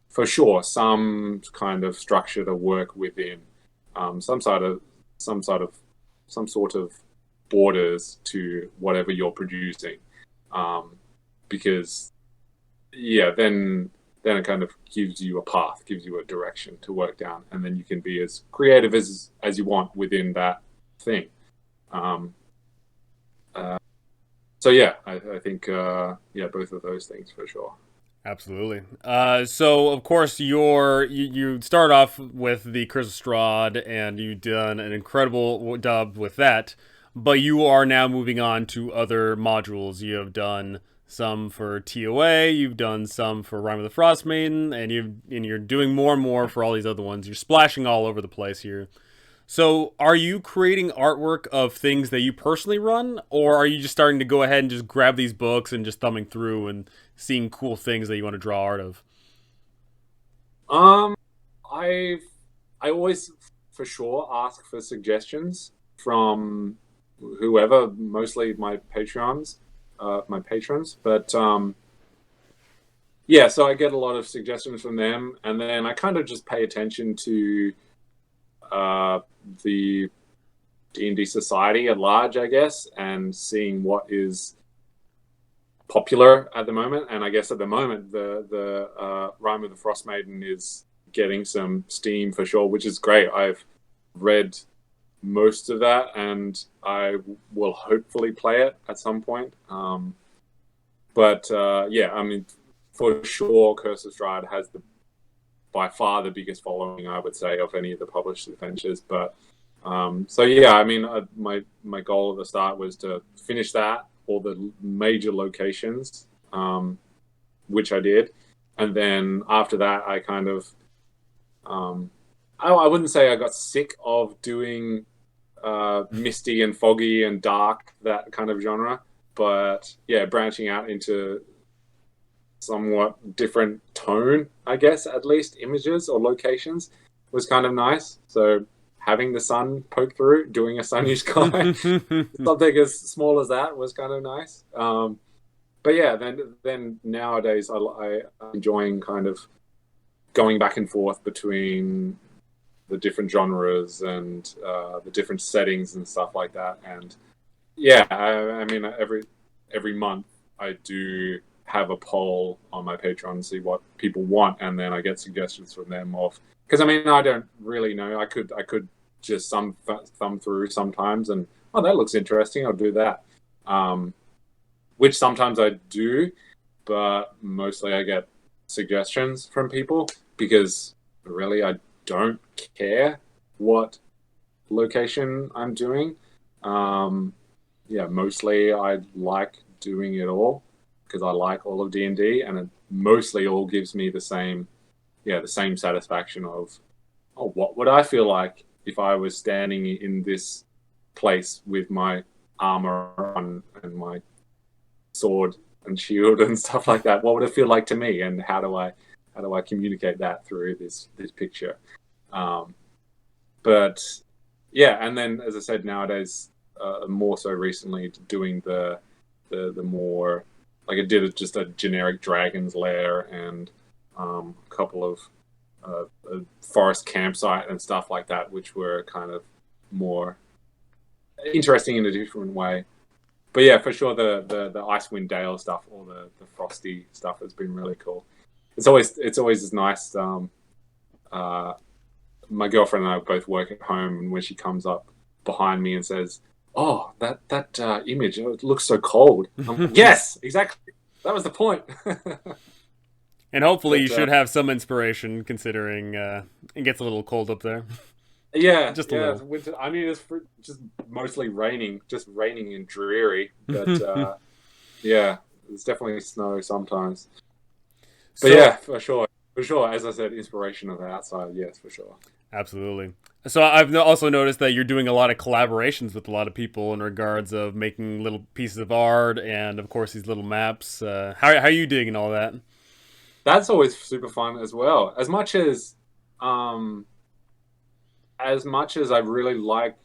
for sure, some kind of structure to work within, some sort of borders to whatever you're producing, because then it kind of gives you a path, gives you a direction to work down, and then you can be as creative as you want within that thing. I think both of those things for sure. Absolutely. So of course you start off with the Curse of Strahd, and you've done an incredible dub with that, but you are now moving on to other modules. You have done some for TOA, you've done some for Rime of the Frost Maiden, and you're doing more and more for all these other ones. You're splashing all over the place here. So, are you creating artwork of things that you personally run, or are you just starting to go ahead and just grab these books and just thumbing through and seeing cool things that you want to draw art of? I always for sure ask for suggestions from whoever, mostly my patrons, but so I get a lot of suggestions from them, and then I kind of just pay attention to the D&D society at large, I guess, and seeing what is popular at the moment. And I guess at the moment, the Rime of the Frost Maiden is getting some steam for sure, which is great. I've read most of that, and I will hopefully play it at some point. For sure, Curse of Strahd has by far the biggest following, I would say, of any of the published adventures. But my goal at the start was to finish that, all the major locations, which I did, and then after that, I kind of, I wouldn't say I got sick of doing misty and foggy and dark, that kind of genre, but branching out into somewhat different tone, I guess, at least images or locations was kind of nice. So having the sun poke through, doing a sunny sky, something as small as that was kind of nice. Then nowadays I'm enjoying kind of going back and forth between the different genres and the different settings and stuff like that. And every month I do have a poll on my Patreon to see what people want, and then I get suggestions from them because I don't really know. I could just thumb through sometimes, and that looks interesting, I'll do that. Which sometimes I do, but mostly I get suggestions from people because really I don't care what location I'm doing. Mostly I like doing it all because I like all of D&D, and it mostly all gives me the same satisfaction of, what would I feel like if I was standing in this place with my armor on and my sword and shield and stuff like that? What would it feel like to me, and how do I communicate that through this picture? And then, as I said, nowadays, more so recently, doing the more, like I did just a generic dragon's lair and a couple of a forest campsite and stuff like that, which were kind of more interesting in a different way. But for sure, the Icewind Dale stuff, or the frosty stuff, has been really cool. It's always nice my girlfriend and I both work at home, and when she comes up behind me and says, "Oh, that image, it looks so cold." Yes, exactly. That was the point. And hopefully you But should have some inspiration, considering it gets a little cold up there. yeah, Just a yeah, it's little. winter. I mean, just mostly raining, just raining and dreary. But yeah, it's definitely snow sometimes. But So, yeah, for sure, for sure. As I said, inspiration of the outside. Yes, for sure. absolutely. So I've also noticed that you're doing a lot of collaborations with a lot of people in regards of making little pieces of art and, of course, these little maps. How are you digging all that? That's always super fun as well. Um, as much as I really like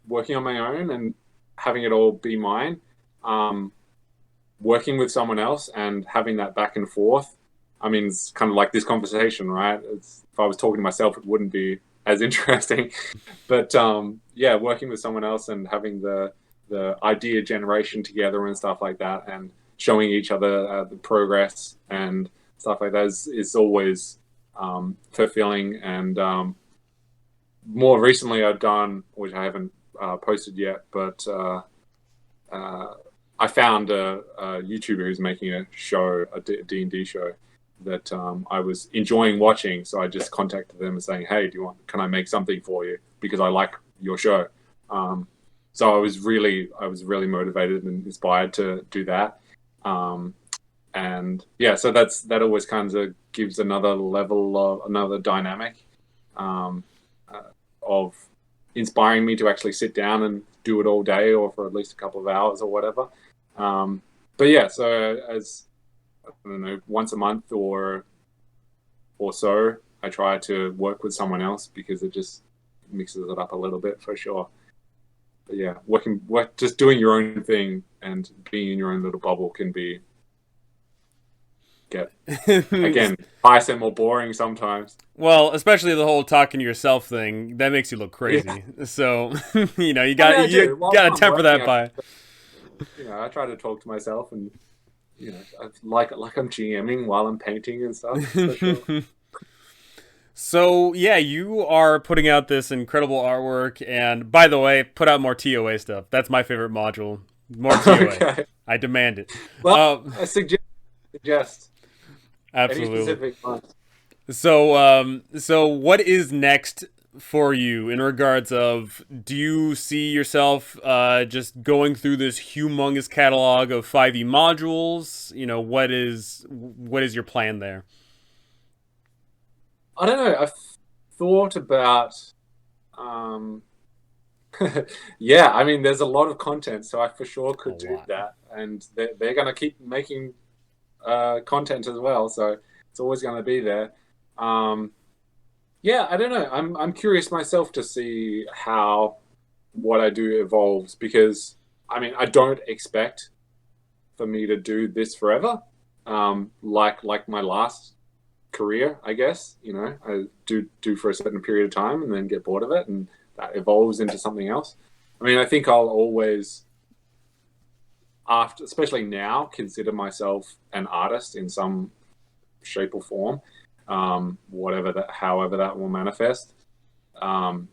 working on my own and having it all be mine, um, working with someone else and having that back and forth. I mean, it's kind of like this conversation, right? If I was talking to myself, it wouldn't be as interesting. But yeah, working with someone else and having the idea generation together and stuff like that, and showing each other the progress and stuff like that is always fulfilling. And more recently, I've done, which I haven't posted yet, but uh, I found a YouTuber who's making a show, a D&D show that I was enjoying watching. So I just contacted them and saying, "Hey, can I make something for you? Because I like your show." Um, so I was really motivated and inspired to do that. Um, and yeah, so that always kind of gives another level of another dynamic um, uh, of inspiring me to actually sit down and do it all day or for at least a couple of hours or whatever. Um, but yeah, so as I don't know, once a month or so, I try to work with someone else because it just mixes it up a little bit for sure. But yeah, just doing your own thing and being in your own little bubble can get again tiresome or boring sometimes. Well, especially the whole talking to yourself thing, that makes you look Yeah, crazy. So, you I mean, I you do. While got to I'm temper working, that by. I try to talk to myself and like I'm GMing while I'm painting and stuff for sure. So, yeah, you are putting out this incredible artwork, and by the way, put out more TOA stuff. That's my favorite module. More TOA. Okay. I demand it. Well, I suggest any Absolutely. specific one. So what is next for you in regards of, do you see yourself just going through this humongous catalog of 5e modules? What is your plan there? I don't know. I've thought about. Um, yeah, I mean, there's a lot of content, so I for sure A could do lot. that, and they're going to keep making content as well, so it's always going to be there. Um, yeah, I don't know. I'm curious myself to see how what I do evolves because I mean I don't expect for me to do this forever. Like my last career, I guess. I do for a certain period of time and then get bored of it, and that evolves into something else. I mean, I think I'll always, after, especially now, consider myself an artist in some shape or form, however that will manifest. Um,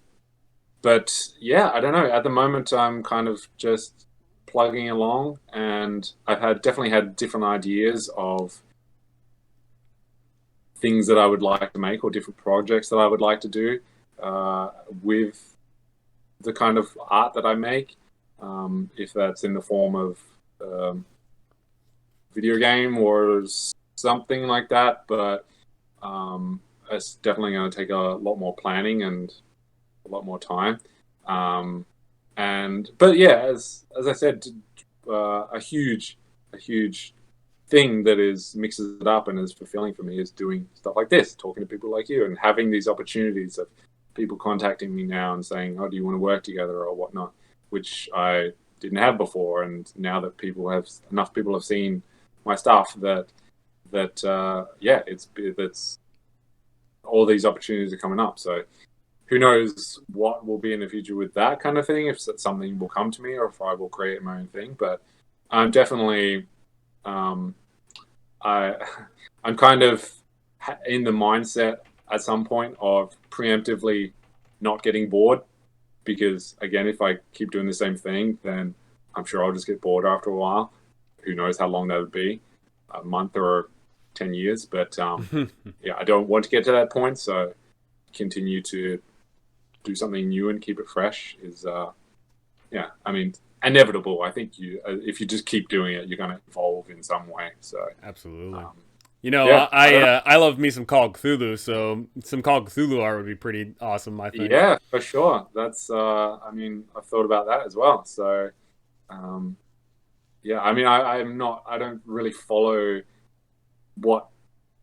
but yeah, I don't know. At the moment, I'm kind of just plugging along, and I've definitely had different ideas of things that I would like to make or different projects that I would like to do with the kind of art that I make. If that's in the form of um, video game or something like that, but it's definitely going to take a lot more planning and a lot more time. Um, but yeah, as I said, a huge thing that is mixes it up and is fulfilling for me is doing stuff like this, talking to people like you, and having these opportunities of people contacting me now and saying, "Oh, do you want to work together?" or whatnot, which I didn't have before. And now that enough people have seen my stuff yeah, it's all these opportunities are coming up. So who knows what will be in the future with that kind of thing, if something will come to me or if I will create my own thing. But I'm definitely um, I I'm kind of in the mindset at some point of preemptively not getting bored, because again, if I keep doing the same thing, then I'm sure I'll just get bored after a while. Who knows how long that would be, a month or 10 years. But yeah, I don't want to get to that point. So continue to do something new and keep it fresh is, yeah, I mean, inevitable. I think if you just keep doing it, you're going to evolve in some way. So Absolutely. um, You know, yeah, I love me some Call of Cthulhu, so some Call of Cthulhu art would be pretty awesome, I think. yeah, for sure. That's, I mean, I've thought about that as well. So, yeah, I mean, I don't really follow what,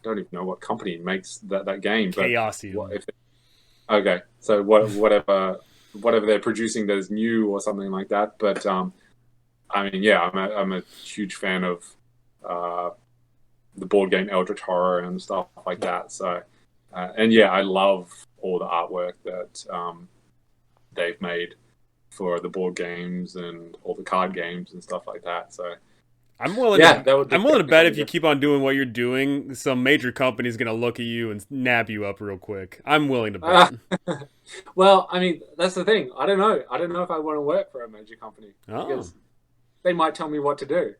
I don't even know what company makes that game, but what Chaosium. if, okay, so whatever they're producing that is new or something like that. But, I mean, yeah, I'm a huge fan of, the board game Eldritch Horror and stuff like that. So, and yeah, I love all the artwork that they've made for the board games and all the card games and stuff like that. So, I'm willing yeah, to that would be I'm willing to definitely bet something if you keep on doing what you're doing, some major company's gonna look at you and nab you up real quick. I'm willing to bet. different. Well, I mean, that's the thing. I don't know. I don't know if I want to work for a major company Oh. because they might tell me what to do.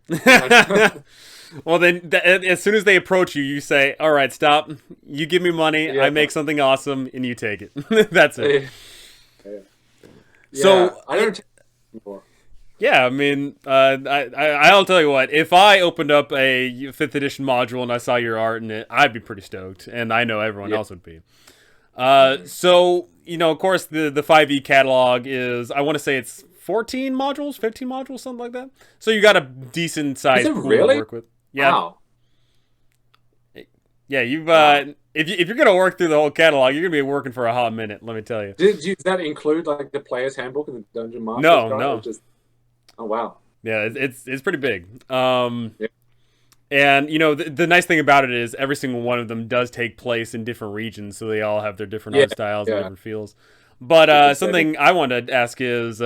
Well, then, as soon as they approach you, you say, "All right, stop. You give me money. Yeah. I make something awesome, and you take it." That's it. Yeah. So, I don't. Anymore. yeah, I mean, I'll tell you what. If I opened up a fifth edition module and I saw your art in it, I'd be pretty stoked, and I know everyone Yeah. else would be. So you know, of course, the 5e catalog is, I want to say it's 14 modules, 15 modules, something like that. So you got a decent sized Is it pool really? to work with. Yeah, Wow. yeah. You've Wow. if you're gonna work through the whole catalog, you're gonna be working for a hot minute. Let me tell you. Does that include like the player's handbook and the dungeon master's No, guide? Or no. just oh wow. Yeah, it's pretty big. Yeah. And you know the nice thing about it is every single one of them does take place in different regions, so they all have their different Yeah. art styles and Yeah. different feels. But Different something I wanted to ask is,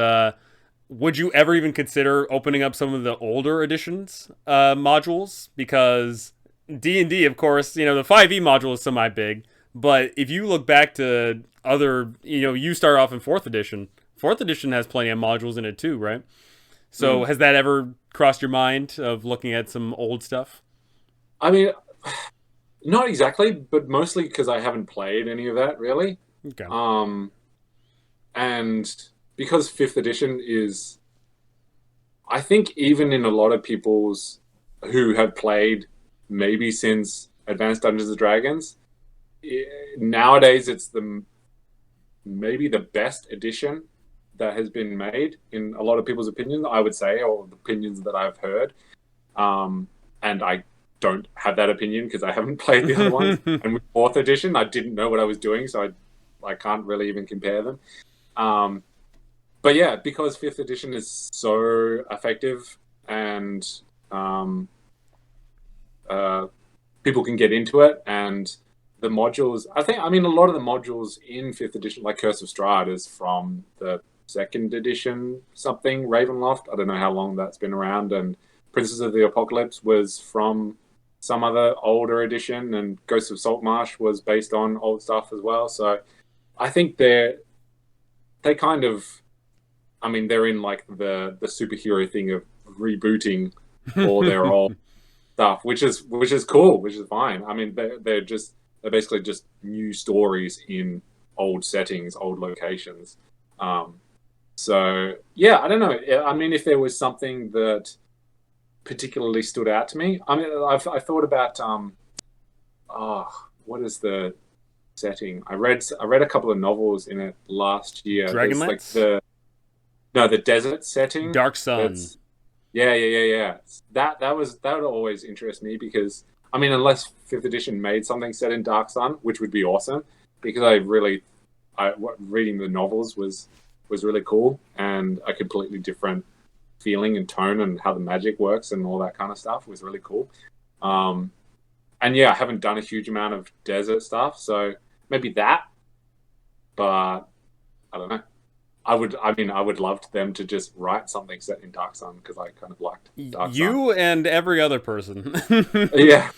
would you ever even consider opening up some of the older editions modules? Because D&D, of course, you know the 5e module is semi big, but if you look back to other, you know, you start off in 4th edition. 4th edition has plenty of modules in it too, right? So has that ever crossed your mind of looking at some old stuff? I mean, not exactly, but mostly because I haven't played any of that really. Okay. And because 5th edition is, I think even in a lot of people's who have played maybe since Advanced Dungeons and Dragons, nowadays it's maybe the best edition that has been made in a lot of people's opinions, I would say, or the opinions that I've heard. And I don't have that opinion because I haven't played the other ones. And with 4th edition, I didn't know what I was doing, so I can't really even compare them. But yeah, because 5th edition is so effective and people can get into it, and the modules, I mean, a lot of the modules in 5th edition, like Curse of Strahd, is from the 2nd edition something, Ravenloft. I don't know how long that's been around, and Princess of the Apocalypse was from some other older edition, and Ghosts of Saltmarsh was based on old stuff as well. So I think they kind of, I mean, they're in like the superhero thing of rebooting all their old stuff, which is cool, which is fine. I mean, they're basically just new stories in old settings, old locations. So yeah, I don't know. I mean, if there was something that particularly stood out to me, I mean, I thought about what is the setting? I read a couple of novels in it last year. Dragonlance? Like the desert setting. Dark Sun. Yeah. That would always interest me because, I mean, unless 5th edition made something set in Dark Sun, which would be awesome, because reading the novels was really cool and a completely different feeling and tone and how the magic works and all that kind of stuff was really cool. And yeah, I haven't done a huge amount of desert stuff, so maybe that, but I don't know. I would love them to just write something set in Dark Sun because I kind of liked Dark Sun. You and every other person. Yeah.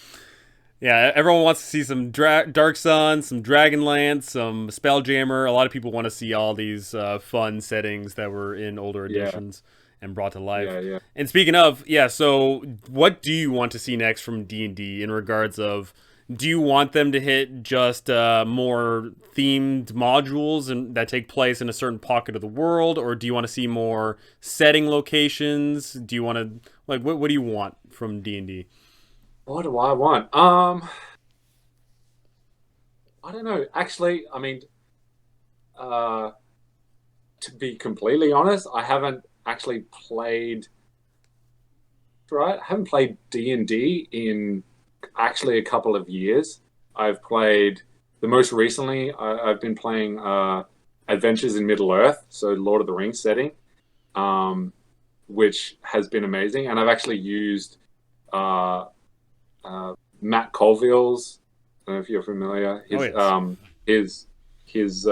Yeah, everyone wants to see some Dark Sun, some Dragonlance, some Spelljammer. A lot of people want to see all these fun settings that were in older Yeah, editions and brought to life. yeah, yeah. And speaking of, yeah, so what do you want to see next from D&D in regards of, do you want them to hit just more themed modules and that take place in a certain pocket of the world, or do you want to see more setting locations? Do you want to, like, what do you want from D&D? What do I want? I don't know. Actually, I mean, uh, to be completely honest, I haven't actually played. Right, I haven't played D&D in actually a couple of years. I've played the most recently. I've been playing Adventures in Middle Earth, so Lord of the Rings setting, um, which has been amazing. And I've actually used uh, Matt Colville's. I don't know if you're familiar. Oh, yes. His his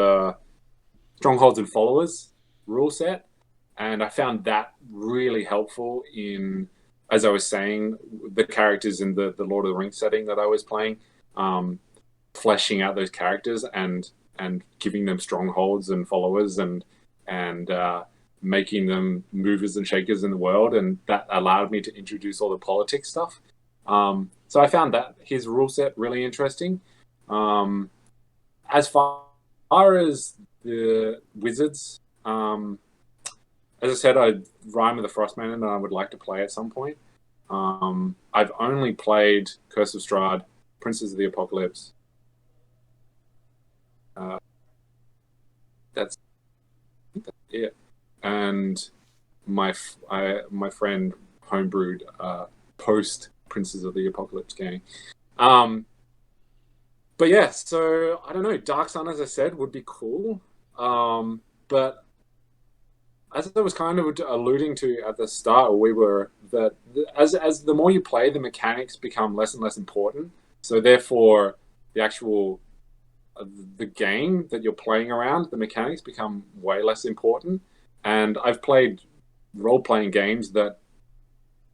Strongholds and Followers rule set, and I found that really helpful in, as I was saying, the characters in the Lord of the Rings setting that I was playing, um, fleshing out those characters and giving them strongholds and followers and making them movers and shakers in the world, and that allowed me to introduce all the politics stuff. So I found that his rule set really interesting. Um, as far as the wizards, as I said, I rhyme with the Frostman, and I would like to play at some point. I've only played Curse of Strahd, Princes of the Apocalypse. Uh, that's, that's it. And my friend homebrewed post Princes of the Apocalypse game. Um, but yeah, so I don't know. Dark Sun, as I said, would be cool. But as I was kind of alluding to at the start, we were that as the more you play, the mechanics become less and less important. So therefore, the actual the game that you're playing around, the mechanics become way less important. And I've played role playing games that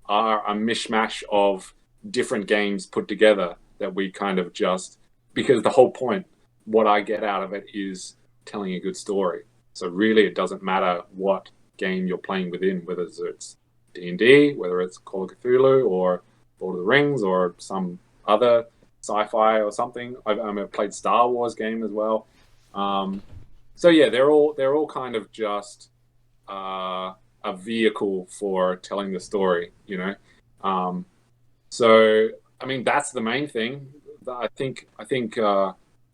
are a mishmash of different games put together that we kind of just, because the whole point, what I get out of it is telling a good story. So really, it doesn't matter what game you're playing within, whether it's D&D, whether it's Call of Cthulhu or Lord of the Rings or some other sci-fi or something. I've played Star Wars game as well. So yeah, they're all kind of just a vehicle for telling the story, you know. So I mean, that's the main thing. I think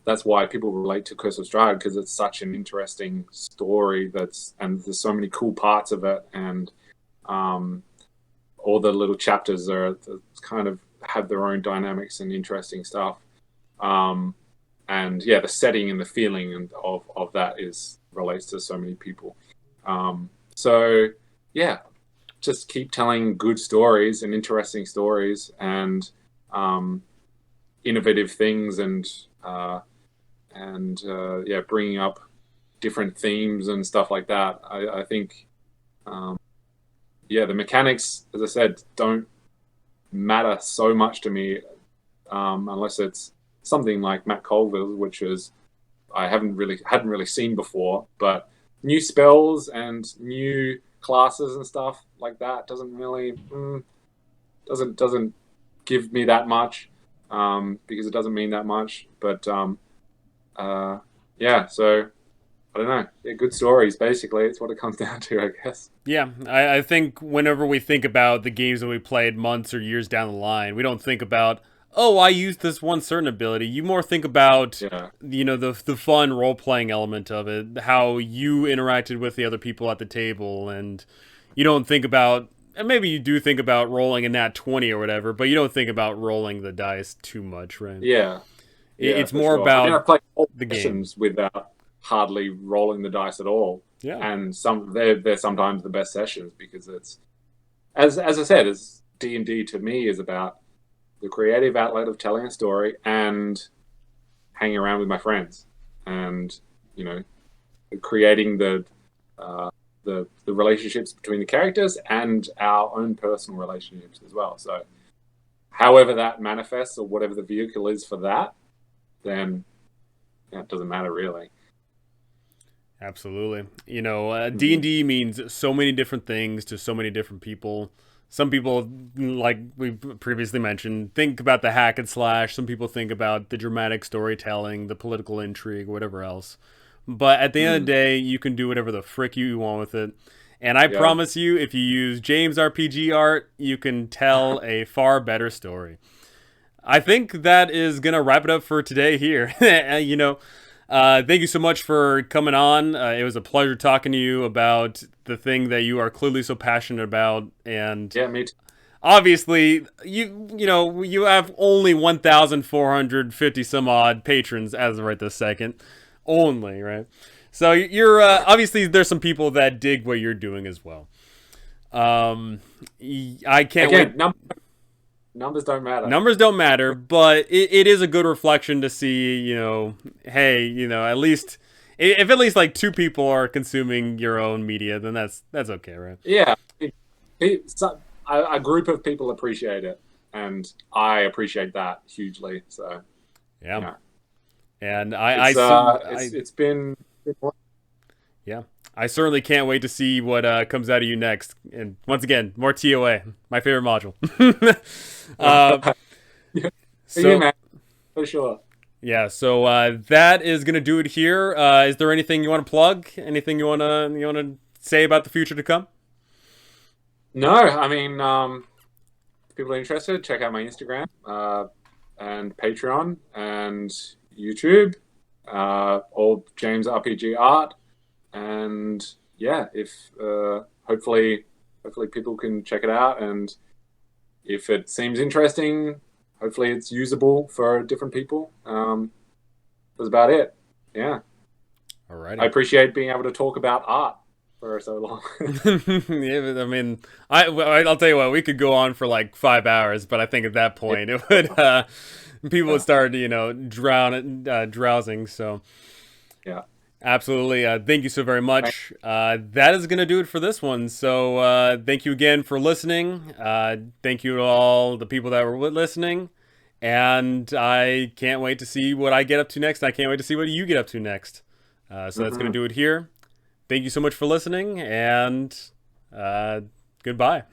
that's why people relate to Curse of Strahd, because it's such an interesting story and there's so many cool parts of it, and all the little chapters are kind of have their own dynamics and interesting stuff. And yeah, the setting and the feeling of that is relates to so many people. So yeah, just keep telling good stories and interesting stories and innovative things and yeah, bringing up different themes and stuff like that. I think yeah, the mechanics, as I said, don't matter so much to me unless it's something like Matt Colville, which is I hadn't really seen before, but new spells and new classes and stuff like that doesn't really doesn't give me that much because it doesn't mean that much. But uh, yeah, so I don't know. Yeah, good stories. Basically, it's what it comes down to, I guess. Yeah, I think whenever we think about the games that we played months or years down the line, we don't think about, oh, I used this one certain ability. You more think about, Yeah, the fun role playing element of it, how you interacted with the other people at the table, and you don't think about, and maybe you do think about rolling a nat 20 or whatever, but you don't think about rolling the dice too much, right? yeah, yeah, It's for more sure. I mean, about I've played whole the game. sessions without hardly rolling the dice at all, Yeah. and they're sometimes the best sessions because it's as I said, as D&D to me is about the creative outlet of telling a story and hanging around with my friends and you know creating the relationships between the characters and our own personal relationships as well. So however that manifests or whatever the vehicle is for that, then it doesn't matter really. Absolutely. You know, D&D means so many different things to so many different people. Some people, like we previously mentioned, think about the hack and slash. Some people think about the dramatic storytelling, the political intrigue, whatever else. But at the end of the day, you can do whatever the frick you want with it. And I promise you, if you use JamesRPG Art, you can tell a far better story. I think that is going to wrap it up for today here. You know, thank you so much for coming on. It was a pleasure talking to you about the thing that you are clearly so passionate about. And Yeah, me too. obviously, you have only 1,450 some odd patrons as of right this second. Only, right? So you're obviously there's some people that dig what you're doing as well. I can't wait. Numbers don't matter. Numbers don't matter, but it is a good reflection to see, you know, hey, you know, at least if at least like 2 people are consuming your own media, then that's okay, right? Yeah, a group of people appreciate it, and I appreciate that hugely. So yeah. And it's been yeah. I certainly can't wait to see what comes out of you next. And once again, more TOA, my favorite module. yeah, man, for sure. Yeah, so that is gonna do it here. Is there anything you want to plug? Anything you wanna say about the future to come? No, I mean, if people are interested, check out my Instagram and Patreon and YouTube, all JamesRPG Art. And yeah, if hopefully people can check it out, and if it seems interesting, hopefully it's usable for different people. That's about it. Yeah. Alrighty. I appreciate being able to talk about art for so long. Yeah, I mean, I'll tell you what, we could go on for like 5 hours, but I think at that point it would people would start, you know, drowsing. So yeah. Absolutely. Thank you so very much. That is going to do it for this one. So thank you again for listening. Thank you to all the people that were listening. And I can't wait to see what I get up to next. I can't wait to see what you get up to next. So that's going to do it here. Thank you so much for listening, and goodbye.